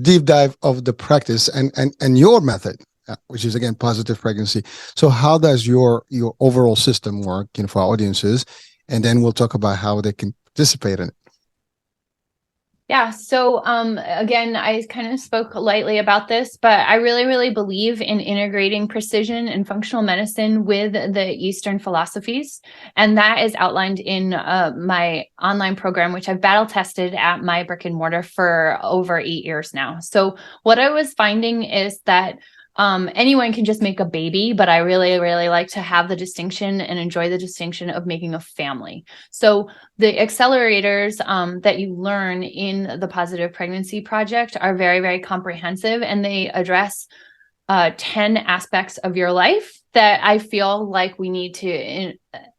deep dive of the practice and your method, which is again positive pregnancy. So how does your overall system work, for our audiences, and then we'll talk about how they can participate in it. Yeah. So again, I kind of spoke lightly about this, but I really, really believe in integrating precision and functional medicine with the Eastern philosophies. And that is outlined in my online program, which I've battle tested at my brick and mortar for over 8 years now. So what I was finding is that anyone can just make a baby, but I really, really like to have the distinction and enjoy the distinction of making a family. So the accelerators that you learn in the Positive Pregnancy Project are very, very comprehensive, and they address 10 aspects of your life that I feel like we need to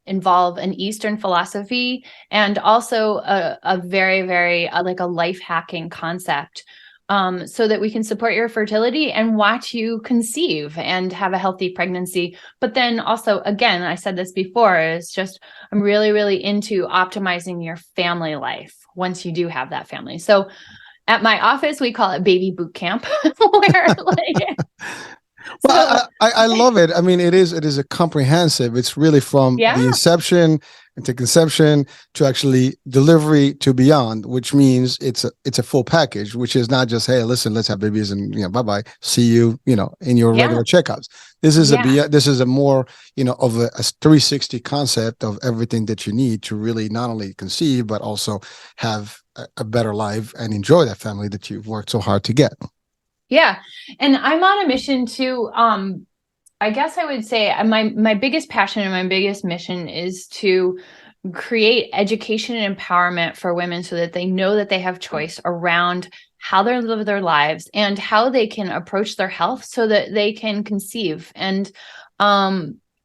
involve an Eastern philosophy and also a very, very like a life hacking concept. So that we can support your fertility and watch you conceive and have a healthy pregnancy. But then also, again, I said this before, it's just, I'm really, really into optimizing your family life once you do have that family. So at my office, we call it baby boot camp, where like, well, I love it. I mean, it is a comprehensive. It's really from the inception to conception to actually delivery to beyond, which means it's a full package, which is not just, hey, listen, let's have babies and bye-bye, see you, in your regular checkups. This is a more, of a 360 concept of everything that you need to really not only conceive, but also have a better life and enjoy that family that you've worked so hard to get. Yeah. And I'm on a mission to, I guess I would say my biggest passion and my biggest mission is to create education and empowerment for women so that they know that they have choice around how they live their lives and how they can approach their health so that they can conceive. And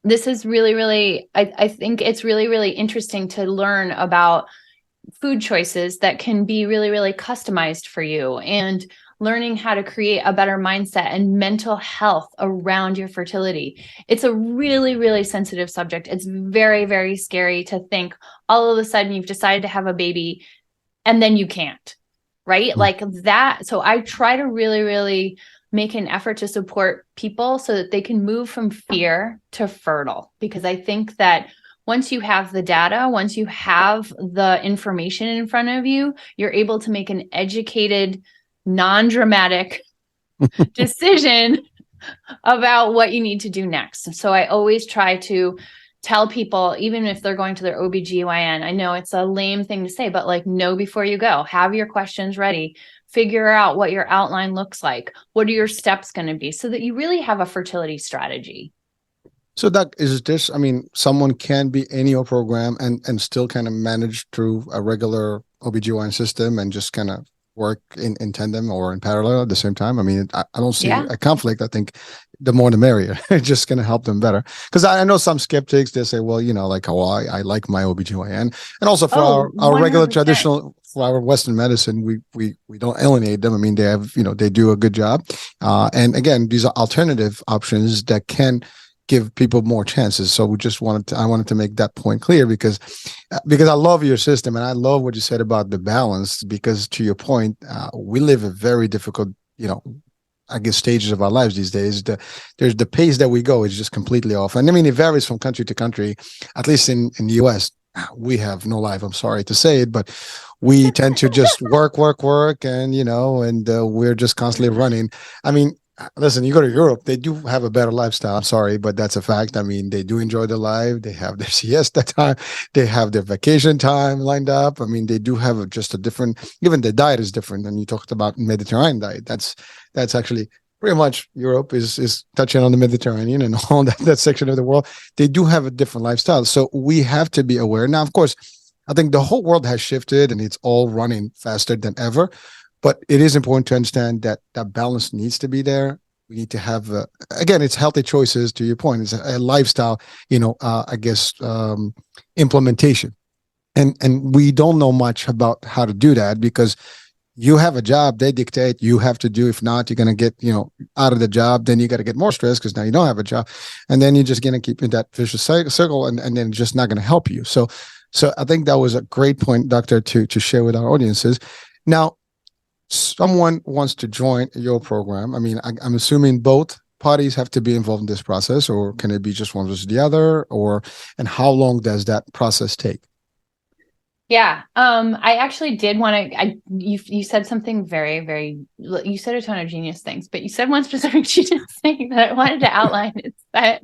this is really, really, I think it's really, really interesting to learn about food choices that can be really, really customized for you, and learning how to create a better mindset and mental health around your fertility. It's a really, really sensitive subject. It's very, very scary to think all of a sudden you've decided to have a baby and then you can't, right? Mm-hmm. Like that. So I try to really, really make an effort to support people so that they can move from fear to fertile, because I think that once you have the data, once you have the information in front of you, you're able to make an educated, non-dramatic decision about what you need to do next. So I always try to tell people, even if they're going to their OBGYN, I know it's a lame thing to say, but like, know before you go, have your questions ready, figure out what your outline looks like. What are your steps going to be so that you really have a fertility strategy? So that is this, I mean, someone can be in your program and still kind of manage through a regular OBGYN system and just kind of work in tandem or in parallel at the same time. I mean, I don't see a conflict. I think the more the merrier. It's just going to help them better. Because I know some skeptics, they say, well, like, oh, I like my OBGYN. And also for our regular traditional, for our Western medicine, we don't alienate them. I mean, they have, they do a good job. And again, these are alternative options that can give people more chances. So I wanted to make that point clear because I love your system and I love what you said about the balance, because to your point, we live a very difficult, I guess, stages of our lives these days. There's the pace that we go is just completely off. And I mean, it varies from country to country. At least in the US, we have no life. I'm sorry to say it, but we tend to just work, and, and we're just constantly running. I mean, listen, you go to Europe, they do have a better lifestyle. I'm sorry, but that's a fact. I mean, they do enjoy their life. They have their siesta time. They have their vacation time lined up. I mean, they do have just a different, even the diet is different. And you talked about Mediterranean diet. That's actually pretty much Europe is touching on the Mediterranean and all that section of the world. They do have a different lifestyle. So we have to be aware. Now, of course, I think the whole world has shifted and it's all running faster than ever. But it is important to understand that balance needs to be there. We need to have, again, it's healthy choices. To your point, it's a lifestyle, implementation. And we don't know much about how to do that because you have a job, they dictate you have to do. If not, you're going to get, out of the job. Then you got to get more stress because now you don't have a job. And then you're just going to keep in that vicious circle and then it's just not going to help you. So I think that was a great point, Doctor, to share with our audiences. Now, someone wants to join your program. I mean, I'm assuming both parties have to be involved in this process, or can it be just one versus the other, and how long does that process take? Yeah. I actually did want to, you said something very, very, you said a ton of genius things, but you said one specific genius thing that I wanted to outline. It's that,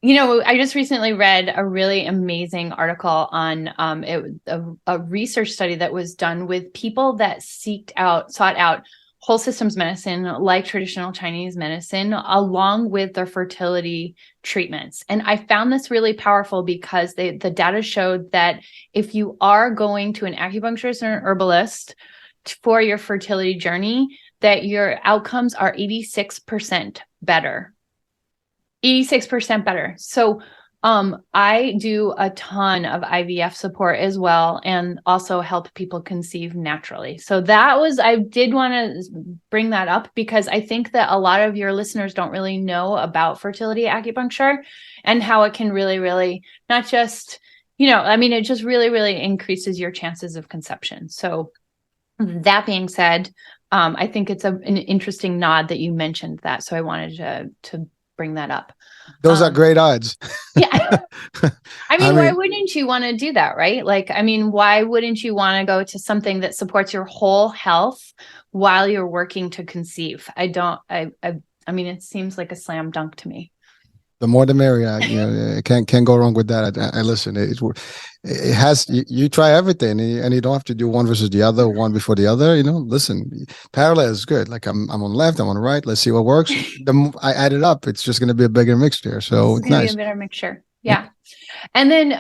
I just recently read a really amazing article on a research study that was done with people that sought out whole systems medicine, like traditional Chinese medicine, along with their fertility treatments. And I found this really powerful because the data showed that if you are going to an acupuncturist or an herbalist for your fertility journey, that your outcomes are 86% better. 86% better. So I do a ton of IVF support as well, and also help people conceive naturally. So I did want to bring that up because I think that a lot of your listeners don't really know about fertility acupuncture and how it can really, really not just, it just really, really increases your chances of conception. So that being said, I think it's an interesting nod that you mentioned that. So I wanted to bring that up. Those are great odds. Yeah. I mean, why wouldn't you want to do that, right? Like, I mean, why wouldn't you want to go to something that supports your whole health while you're working to conceive? I mean, it seems like a slam dunk to me. The more the merrier. Can't go wrong with that. I listen. It has you try everything, and you don't have to do one versus the other, one before the other. Listen, parallel is good. Like I'm on the left, I'm on the right. Let's see what works. I add it up. It's just going to be a bigger mixture. So it's nice. Be a better mixture. Yeah. And then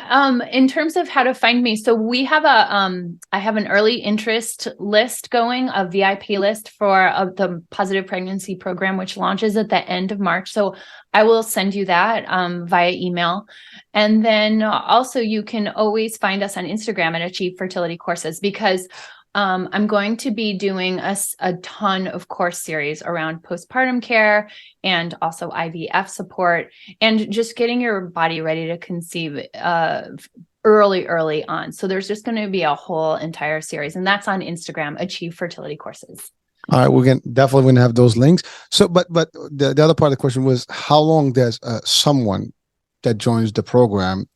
in terms of how to find me, so we have I have an early interest list going, a VIP list for the Positive Pregnancy Program, which launches at the end of March. So I will send you that via email. And then also you can always find us on Instagram at Achieve Fertility Courses, because I'm going to be doing a ton of course series around postpartum care and also IVF support and just getting your body ready to conceive early on. So there's just going to be a whole entire series, and that's on Instagram, Achieve Fertility Courses. All right, we're definitely going to have those links. So, but the other part of the question was, how long does someone that joins the program,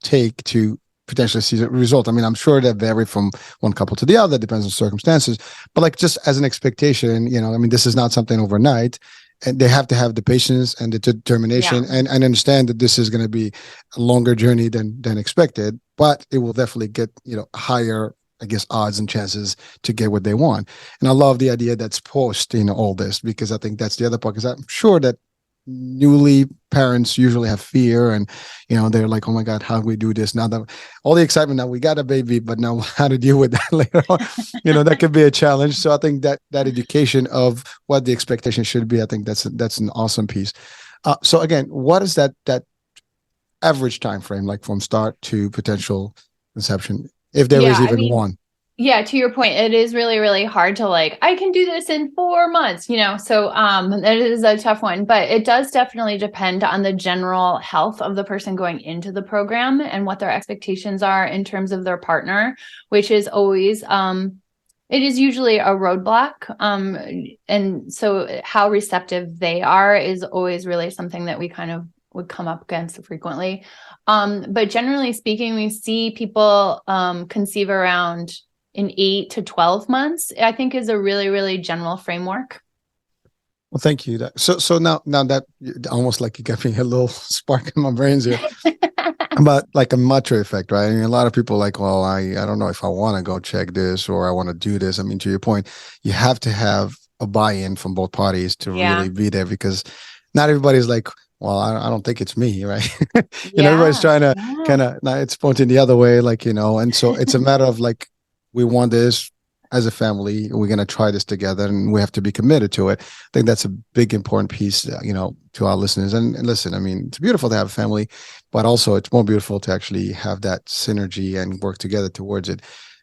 take to potentially see the result. I mean, I'm sure that vary from one couple to the other, depends on circumstances, but like just as an expectation, I mean, this is not something overnight, and they have to have the patience and the determination and understand that this is going to be a longer journey than expected, but it will definitely get, higher, I guess, odds and chances to get what they want. And I love the idea that's post, all this, because I think that's the other part, because I'm sure that newly parents usually have fear, and they're like, oh my god, how do we do this now, that all the excitement, now we got a baby, but now how to deal with that later on, that could be a challenge. So I think that education of what the expectation should be, I think that's an awesome piece. So again, what is that average time frame, like from start to potential conception, if there is even one? Yeah, to your point, it is really, really hard to like, I can do this in 4 months, so it is a tough one, but it does definitely depend on the general health of the person going into the program and what their expectations are in terms of their partner, which is always, it is usually a roadblock. And so how receptive they are is always really something that we kind of would come up against frequently. But generally speaking, we see people conceive around in 8 to 12 months, I think, is a really, really general framework. Well, thank you. So now that almost like you got me a little spark in my brains here about like a macho effect, right? I mean, a lot of people like, well, I don't know if I want to go check this or I want to do this. I mean, to your point, you have to have a buy-in from both parties to really be there, because not everybody's like, well, I don't think it's me, right? Everybody's trying to kind of, it's pointing the other way, like, and so it's a matter of like, we want this as a family. We're going to try this together, and we have to be committed to it. I think that's a big, important piece, to our listeners. And listen, I mean, it's beautiful to have a family, but also it's more beautiful to actually have that synergy and work together towards it.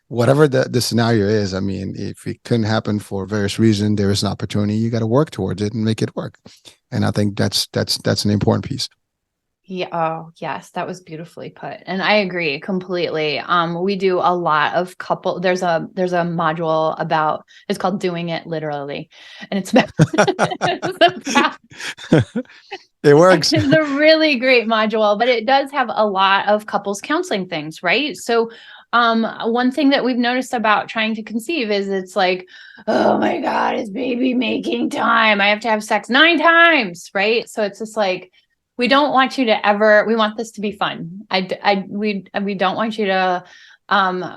Whatever the scenario is, I mean, if it couldn't happen for various reasons, there is an opportunity. You got to work towards it and make it work. And I think that's an important piece. Yeah. Oh, yes. That was beautifully put. And I agree completely. We do a lot of there's a module about, it's called Doing It Literally. And it's about, it works. It's a really great module, but it does have a lot of couples counseling things, right? So one thing that we've noticed about trying to conceive is it's like, oh my God, is baby making time? I have to have sex 9 times, right? So it's just like, we don't want you to ever, we want this to be fun. We don't want you to,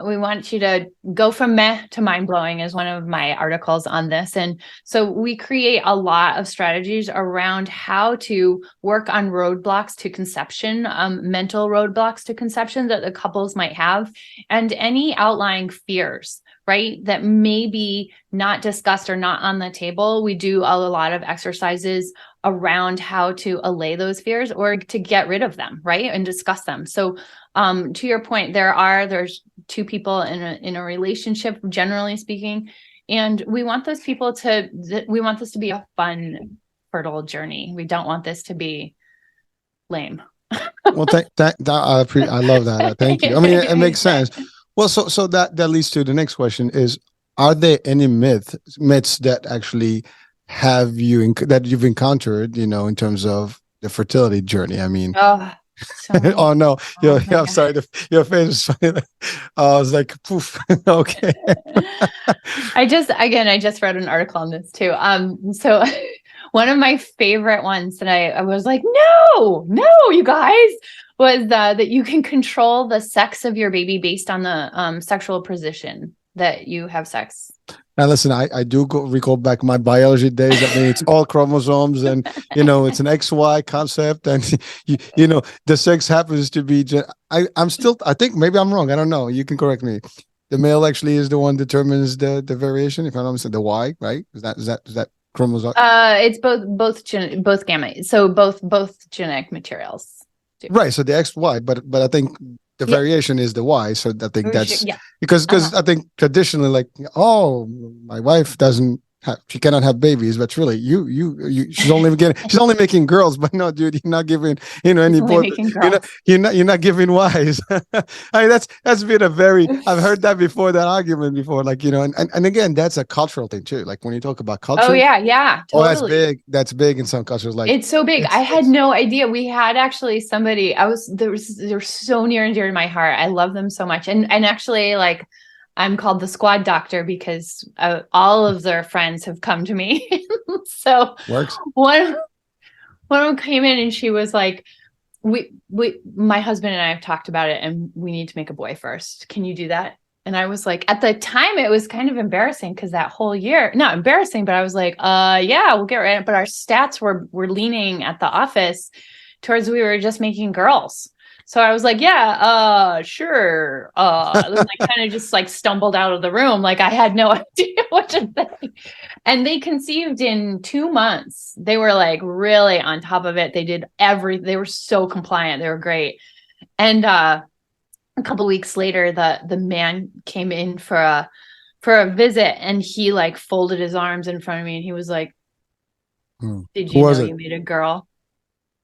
we want you to go from meh to mind blowing is one of my articles on this. And so we create a lot of strategies around how to work on roadblocks to conception, mental roadblocks to conception that the couples might have, and any outlying fears, right, that may be not discussed or not on the table. We do a lot of exercises around how to allay those fears or to get rid of them, right, and discuss them. So to your point, there's 2 people in a relationship, generally speaking, and we want those people we want this to be a fun, fertile journey. We don't want this to be lame. Well, I love that. Thank you. I mean, it makes sense. Well, so that leads to the next question is, are there any myths that actually that you've encountered, in terms of the fertility journey? I mean, oh no, I'm sorry, your face is funny. I was like, poof. Okay. I just read an article on this too. So one of my favorite ones that I was like, no, you guys, was that you can control the sex of your baby based on the sexual position that you have sex. Now, listen, I do recall back my biology days. I mean, it's all chromosomes, and it's an XY concept, and the sex happens to be. I think maybe I'm wrong. I don't know. You can correct me. The male actually is the one determines the variation. If I'm not mistaken, the Y, right? Is that chromosome? It's both gamete. So both genetic materials. Right. So the XY, but I think the variation is the Y. So I think that's because I think traditionally, like, oh, my wife doesn't she cannot have babies, but really she's only making girls, but no, dude, you're not giving, any only boy, making girls. you're not giving wives. I mean, that's been I've heard that before, that argument before, like, and again, that's a cultural thing too. Like when you talk about Oh culture, yeah, totally. that's big in some cultures. Like It's so big. I had no idea. We had actually somebody, they're so near and dear to my heart. I love them so much. And actually, like, I'm called the squad doctor because all of their friends have come to me. So works. one of them came in and she was like, my husband and I have talked about it and we need to make a boy first. Can you do that? And I was like, at the time it was kind of embarrassing because that whole year, not embarrassing, but I was like, yeah, we'll get right. But our stats were leaning at the office towards we were just making girls. So I was like, yeah, sure. And then I kind of just like stumbled out of the room. Like I had no idea what to say. And they conceived in 2 months. They were like really on top of it. They did they were so compliant. They were great. And a couple of weeks later, the man came in for a visit and he like folded his arms in front of me and he was like, did you know you made a girl?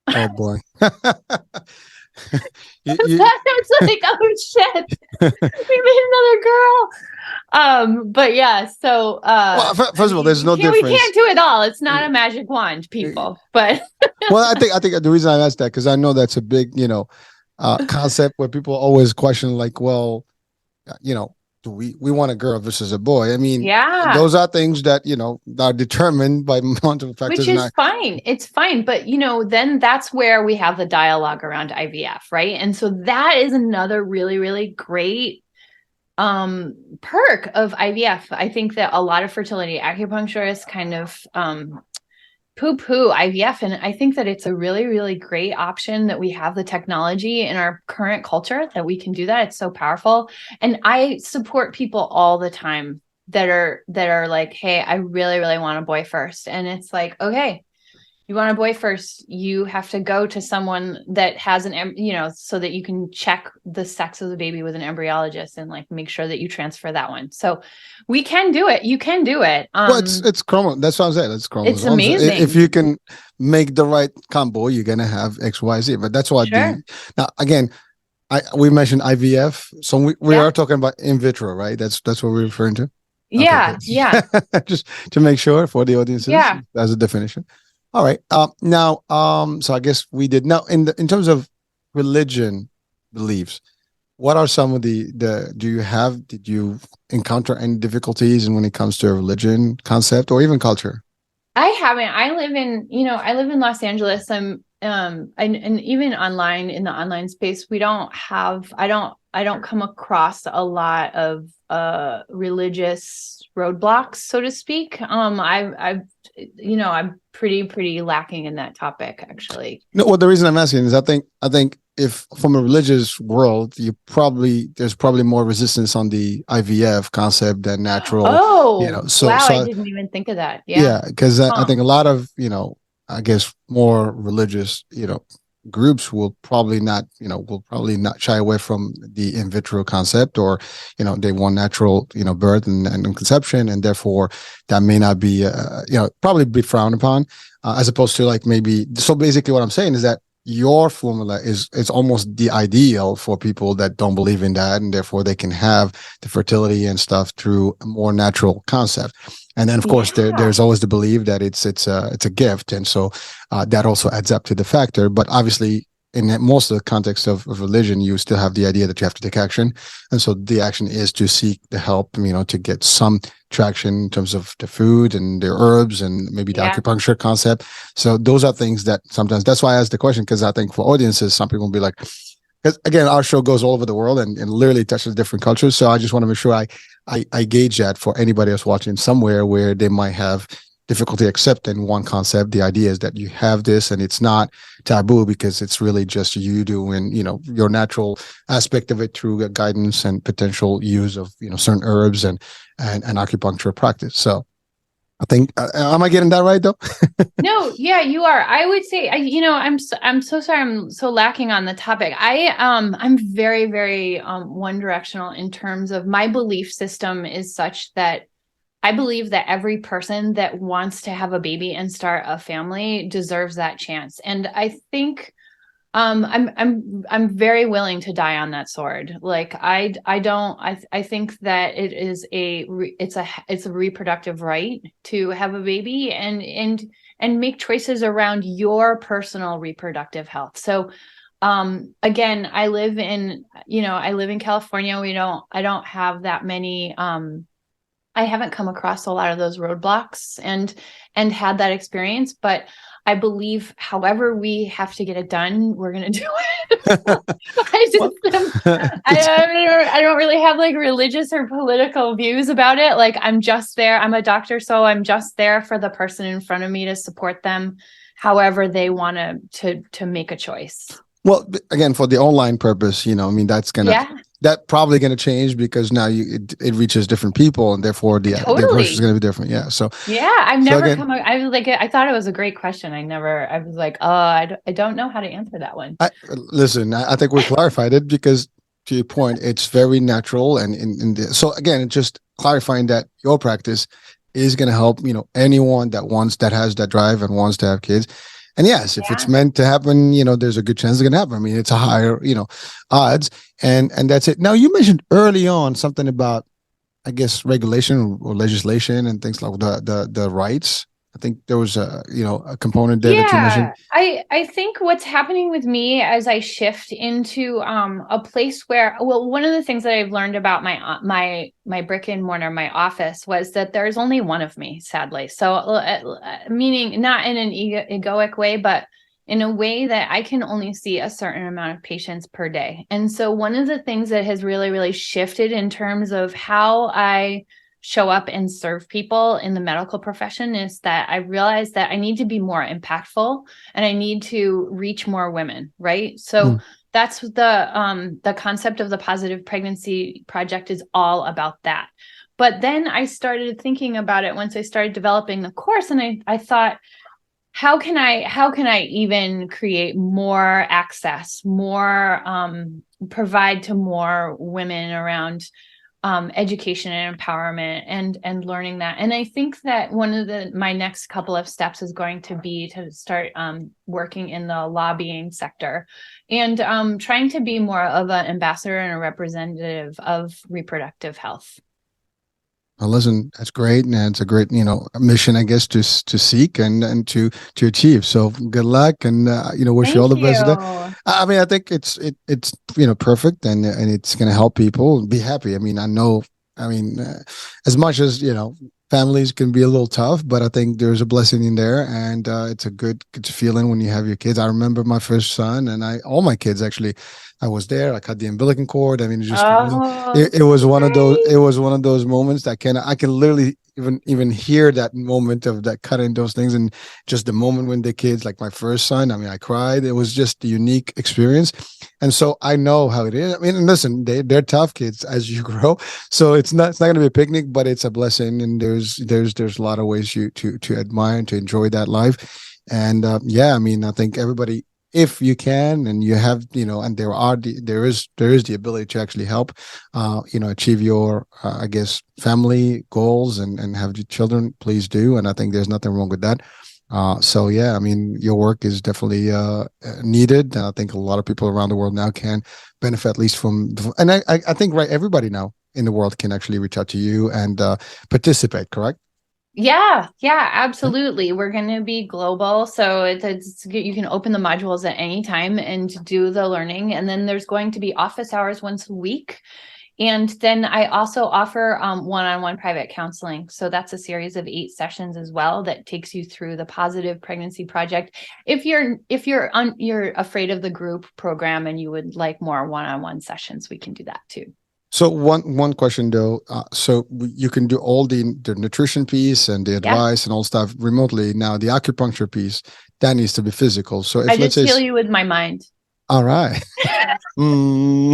Oh boy. I was like, oh shit, we made another girl. But yeah, so well, first of all, there's no difference. We can't do it all. It's not a magic wand, people. But well, I think the reason I asked that because I know that's a big, concept where people always question, like, well, do we want a girl versus a boy? I mean, yeah, those are things that are determined by multiple factors. Which is fine. It's fine, but then that's where we have the dialogue around IVF, right? And so that is another really, really great perk of IVF. I think that a lot of fertility acupuncturists kind of poo-poo IVF. And I think that it's a really, really great option that we have the technology in our current culture that we can do that. It's so powerful. And I support people all the time that are like, hey, I really, really want a boy first. And it's like, okay, you want a boy first, you have to go to someone that has so that you can check the sex of the baby with an embryologist and like make sure that you transfer that one. So we can do it. You can do it. Well, it's chromo. That's what I'm saying. It's chromosomes. It's amazing. If you can make the right combo, you're gonna have XYZ. But that's what now again, we mentioned IVF, so we are talking about in vitro, right? That's what we're referring to. Yeah, okay. Yeah. Just to make sure for the audiences, as a definition. All right. Now, so I guess we did. Now, in terms of religion beliefs, what are some of did you encounter any difficulties when it comes to a religion concept or even culture? I haven't. I live in Los Angeles. And even online in the online space, I don't come across a lot of religious roadblocks, so to speak. I'm pretty lacking in that topic, actually. No, well, the reason I'm asking is I think if from a religious world, there's probably more resistance on the IVF concept than natural. Oh, wow! I didn't even think of that. Yeah, because I think a lot of I guess more religious groups will probably not shy away from the in vitro concept, or they want natural birth and conception, and therefore that may not be probably be frowned upon, as opposed to like maybe. So basically what I'm saying is that your formula is almost the ideal for people that don't believe in that, and therefore they can have the fertility and stuff through a more natural concept. And then, of course, there's always the belief that it's a gift, and so that also adds up to the factor. But obviously, in most of the context of religion, you still have the idea that you have to take action, and so the action is to seek the help, to get some traction in terms of the food and the herbs and maybe the acupuncture concept. So those are things that sometimes. That's why I asked the question, because I think for audiences, some people will be like, because again, our show goes all over the world and literally touches different cultures. So I just want to make sure I gauge that for anybody else watching somewhere where they might have difficulty accepting one concept. The idea is that you have this and it's not taboo because it's really just you doing, your natural aspect of it through guidance and potential use of, certain herbs and acupuncture practice. So I think, am I getting that right though? No, yeah, you are. I would say, I'm so sorry. I'm so lacking on the topic. I'm very, very one directional in terms of my belief system is such that I believe that every person that wants to have a baby and start a family deserves that chance. And I think I'm very willing to die on that sword. Like I think that it is it's a reproductive right to have a baby and make choices around your personal reproductive health. So again, I live in California. I don't have that many I haven't come across a lot of those roadblocks and had that experience, but I believe however we have to get it done, we're going to do it. I don't really have like religious or political views about it. Like I'm just there. I'm a doctor, so I'm just there for the person in front of me to support them however they want to make a choice. Well, again, for the online purpose, I mean, that probably going to change because now it reaches different people, and therefore the approach is going to be different. Yeah. So I've never I thought it was a great question. I was like, oh, I don't know how to answer that one. Listen, I think we clarified it because to your point, it's very natural. And so again, it's just clarifying that your practice is going to help, anyone that has that drive and wants to have kids. And yes, if it's meant to happen, there's a good chance it's going to happen. I mean, it's a higher, odds, and that's it. Now, you mentioned early on something about, I guess, regulation or legislation and things like the rights. I think there was a component there that you mentioned. I think what's happening with me as I shift into a place where, one of the things that I've learned about my brick and mortar, my office, was that there's only one of me, sadly. So meaning not in an egoic way, but in a way that I can only see a certain amount of patients per day. And so one of the things that has really, really shifted in terms of how I show up and serve people in the medical profession is that I realized that I need to be more impactful and I need to reach more women, right? So that's the concept of the Positive Pregnancy Project is all about that. But then I started thinking about it once I started developing the course, and I thought, how can I even create more access, more provide to more women around education and empowerment and learning that. And I think that one of my next couple of steps is going to be to start working in the lobbying sector and trying to be more of an ambassador and a representative of reproductive health. Well, listen, that's great, and it's a great, mission, I guess, to seek and to achieve. So good luck, and wish you all the best of that. I mean, I think it's perfect, and it's going to help people be happy. I mean, as much as families can be a little tough, but I think there's a blessing in there, and it's a good feeling when you have your kids. I remember my first son, and all my kids actually. I was there. I cut the umbilical cord. I mean, it was one of those. It was one of those moments that I can literally even hear that moment of that cutting those things, and just the moment when the kids, like my first son. I mean, I cried. It was just a unique experience, and so I know how it is. I mean, and listen, they're tough kids as you grow, so it's not going to be a picnic, but it's a blessing, and there's a lot of ways to admire and to enjoy that life, and I mean, I think everybody. If you can, and you have, and there is the ability to actually help, achieve your, I guess, family goals and have children, please do. And I think there's nothing wrong with that. So I mean, your work is definitely needed. And I think a lot of people around the world now can benefit at least from, and I think everybody now in the world can actually reach out to you and participate, correct? Yeah, absolutely. We're going to be global. So you can open the modules at any time and do the learning. And then there's going to be office hours once a week. And then I also offer one-on-one private counseling. So that's a series of 8 sessions as well that takes you through the Positive Pregnancy Project. If you're afraid of the group program and you would like more one-on-one sessions, we can do that too. So one question though, so you can do all the nutrition piece and the advice and all stuff remotely. Now the acupuncture piece, that needs to be physical. So if I just heal you with my mind. All right. I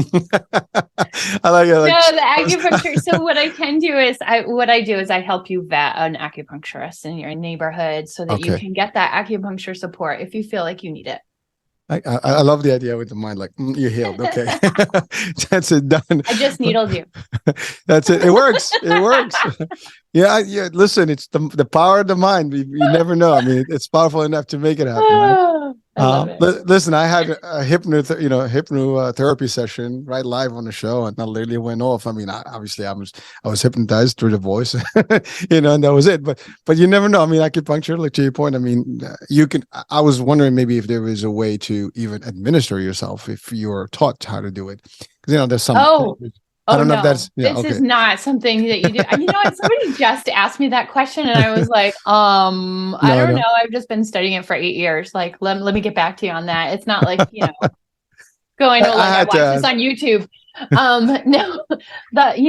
like it. No, the acupuncture. So what I can do is I help you vet an acupuncturist in your neighborhood so that you can get that acupuncture support if you feel like you need it. I love the idea with the mind, like you're healed. Okay, that's it, done. I just needled you. That's it. It works. It works. Yeah, yeah. Listen, it's the power of the mind. You never know. I mean, it's powerful enough to make it happen, right? I love it. Listen, I had a hypnotherapy session right live on the show, and that literally went off. I mean, obviously, I was hypnotized through the voice, and that was it. But you never know. I mean, acupuncture, like to your point. I mean, you can. I was wondering maybe if there was a way to even administer yourself if you're taught how to do it. Because there's some. I don't know if that's this is not something that you do. You know what? Somebody just asked me that question, and I was like, I don't know. I've just been studying it for 8 years. Like, let me get back to you on that. It's not like going to I watch this on YouTube.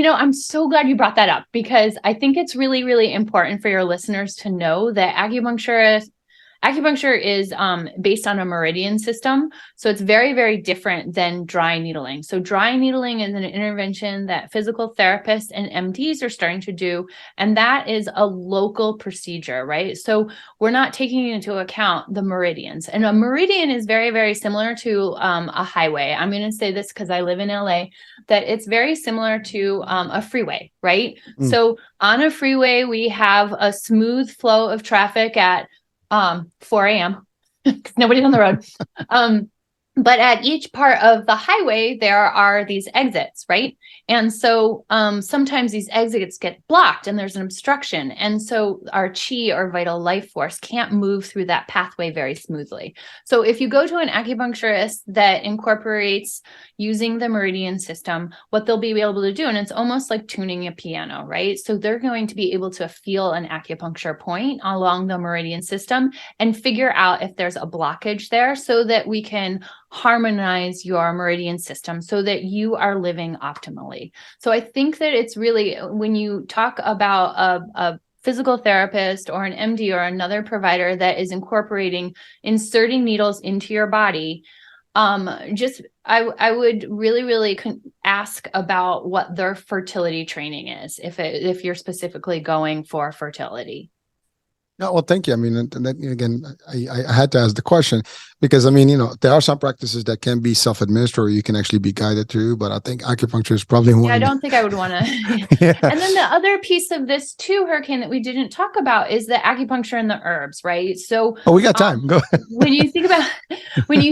No, I'm so glad you brought that up, because I think it's really, really important for your listeners to know that acupuncture is based on a meridian system. So it's very, very different than dry needling. So dry needling is an intervention that physical therapists and MDs are starting to do. And that is a local procedure, right? So we're not taking into account the meridians. And a meridian is very, very similar to a highway. I'm going to say this because I live in LA, that it's very similar to a freeway, right? So on a freeway, we have a smooth flow of traffic at 4 a.m. because nobody's on the road. But at each part of the highway, there are these exits, right? And so sometimes these exits get blocked and there's an obstruction. And so our chi, or vital life force, can't move through that pathway very smoothly. So if you go to an acupuncturist that incorporates using the meridian system, what they'll be able to do, and it's almost like tuning a piano, right? So they're going to be able to feel an acupuncture point along the meridian system and figure out if there's a blockage there, so that we can harmonize your meridian system so that you are living optimally. So I think that it's really, when you talk about a physical therapist or an MD or another provider that is inserting needles into your body, I would really, really ask about what their fertility training is, if you're specifically going for fertility. No, well, thank you. I mean, and then, again, I had to ask the question because, I mean, there are some practices that can be self-administered or you can actually be guided through, but I think acupuncture is probably one. Yeah, I don't think I would want to. Yeah. And then the other piece of this too, Hurricane, that we didn't talk about is the acupuncture and the herbs, right? So, we got time. Go ahead. when you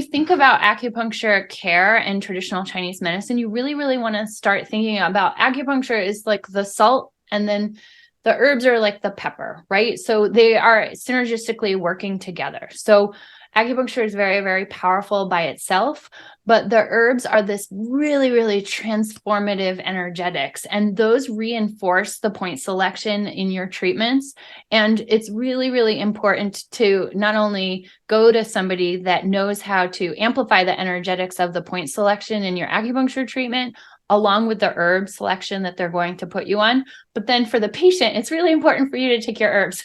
think about acupuncture care and traditional Chinese medicine, you really, really want to start thinking about acupuncture is like the salt, and then the herbs are like the pepper, right? So they are synergistically working together. So acupuncture is very, very powerful by itself, but the herbs are this really, really transformative energetics, and those reinforce the point selection in your treatments. And it's really, really important to not only go to somebody that knows how to amplify the energetics of the point selection in your acupuncture treatment, along with the herb selection that they're going to put you on. But then for the patient, it's really important for you to take your herbs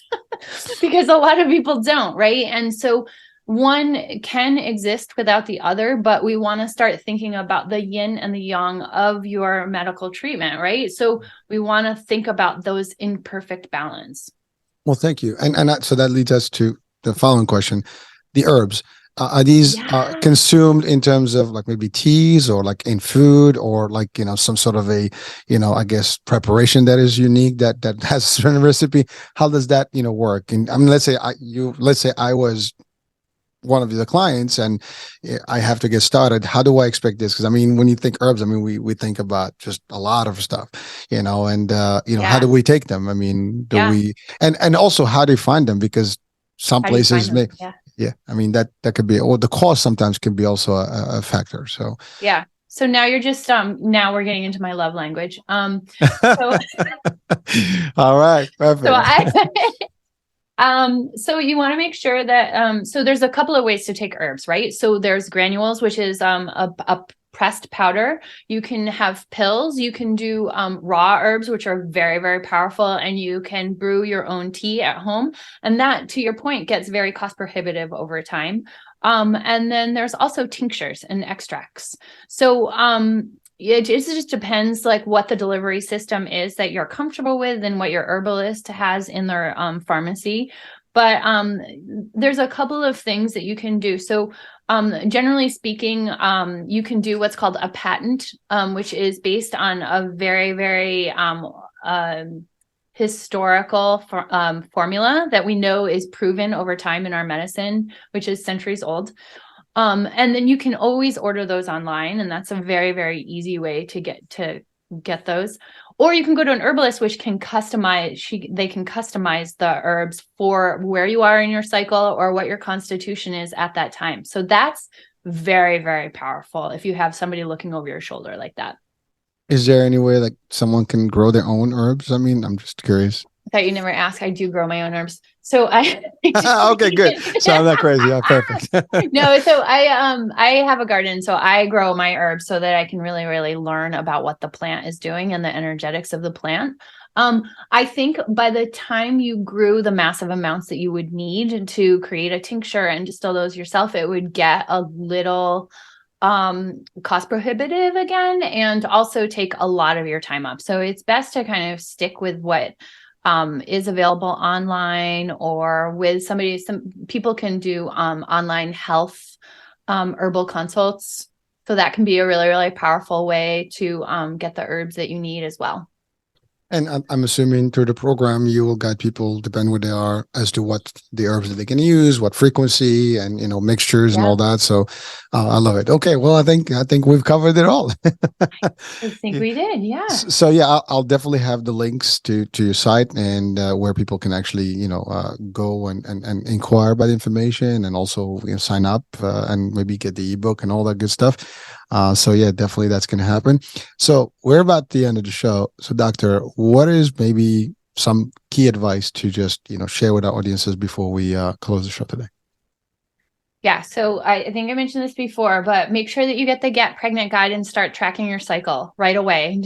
because a lot of people don't, right? And so one can exist without the other, but we want to start thinking about the yin and the yang of your medical treatment, right? So we want to think about those in perfect balance. Well, thank you. And so that leads us to the following question. The herbs. Are these consumed in terms of like maybe teas or like in food or like, some sort of a, I guess preparation that is unique that has a certain recipe? How does that, work? And I mean, let's say I was one of the clients and I have to get started. How do I expect this? Because I mean, when you think herbs, I mean, we think about just a lot of stuff, and how do we take them? I mean, we, and also how do you find them? Because some places may, I mean, that could be, or the cost sometimes can be also a factor. So, yeah. So now you're just, now we're getting into my love language. So, all right. Perfect. So you want to make sure that, so there's a couple of ways to take herbs, right? So there's granules, which is a pressed powder. You can have pills. You can do raw herbs, which are very, very powerful, and you can brew your own tea at home. And that, to your point, gets very cost prohibitive over time. And then there's also tinctures and extracts. So it just depends like what the delivery system is that you're comfortable with and what your herbalist has in their pharmacy. But there's a couple of things that you can do. So Generally speaking, you can do what's called a patent, which is based on a very, very historical formula that we know is proven over time in our medicine, which is centuries old. And then you can always order those online, and that's a very, very easy way to get those. Or you can go to an herbalist, which can they can customize the herbs for where you are in your cycle or what your constitution is at that time. So that's very, very powerful if you have somebody looking over your shoulder like that. Is there any way like someone can grow their own herbs? I mean, I'm just curious. I thought you never asked. I do grow my own herbs. So okay, good. So I'm not crazy. Yeah, perfect. No, so I have a garden, so I grow my herbs so that I can really, really learn about what the plant is doing and the energetics of the plant. I think by the time you grew the massive amounts that you would need to create a tincture and distill those yourself, it would get a little cost prohibitive again, and also take a lot of your time up. So it's best to kind of stick with what is available online, or with somebody. Some people can do online health herbal consults. So that can be a really, really powerful way to get the herbs that you need as well. And I'm assuming through the program, you will guide people, depending where they are, as to what the herbs that they can use, what frequency, and mixtures and all that. So I love it. Okay, well, I think we've covered it all. I think we did, yeah. So yeah, I'll definitely have the links to your site and where people can actually go and inquire about information, and also sign up and maybe get the ebook and all that good stuff. So yeah, definitely that's going to happen. So we're about the end of the show. So doctor, what is maybe some key advice to just, share with our audiences before we close the show today? Yeah. So I think I mentioned this before, but make sure that you get the Get Pregnant Guide and start tracking your cycle right away,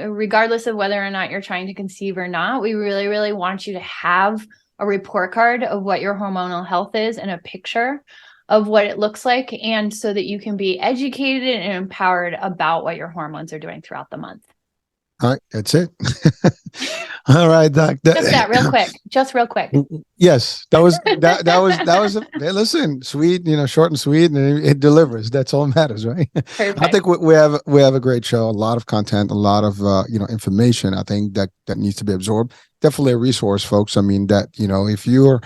regardless of whether or not you're trying to conceive or not. We really, really want you to have a report card of what your hormonal health is and a picture of what it looks like, and so that you can be educated and empowered about what your hormones are doing throughout the month. All right, that's it. All right, Doc. Just real quick. Yes, that was. Hey, listen, sweet, short and sweet, and it delivers. That's all that matters, right? Perfect. I think we have a great show, a lot of content, a lot of information. I think that needs to be absorbed. Definitely a resource, folks. I mean, that if you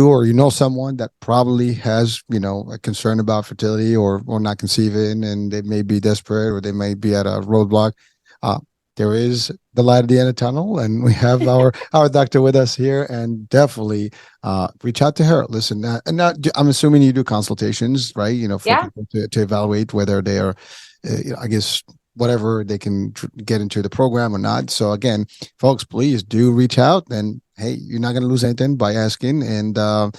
or someone that probably has a concern about fertility or not conceiving, and they may be desperate or they may be at a roadblock, there is the light at the end of the tunnel, and we have our doctor with us here. And definitely reach out to her. Listen, I'm assuming you do consultations, right? For people to evaluate whether they are, I guess, whatever they can get into the program or not. So again, folks, please do reach out. And hey, you're not going to lose anything by asking. And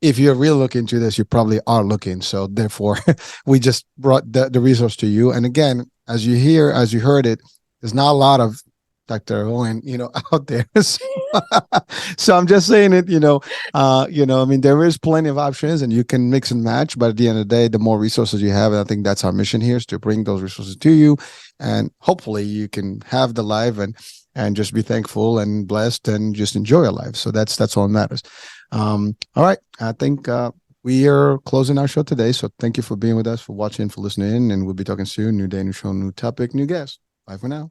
if you're really looking into this, you probably are looking. So therefore, we just brought the resource to you. And again, as you heard it, there's not a lot of Dr. Hoehn, out there. So I'm just saying it, I mean, there is plenty of options and you can mix and match, but at the end of the day, the more resources you have, and I think that's our mission here, is to bring those resources to you. And hopefully you can have the life and just be thankful and blessed and just enjoy your life. So that's all that matters. All right. I think we are closing our show today. So thank you for being with us, for watching, for listening in, and we'll be talking soon. New day, new show, new topic, new guest. Bye for now.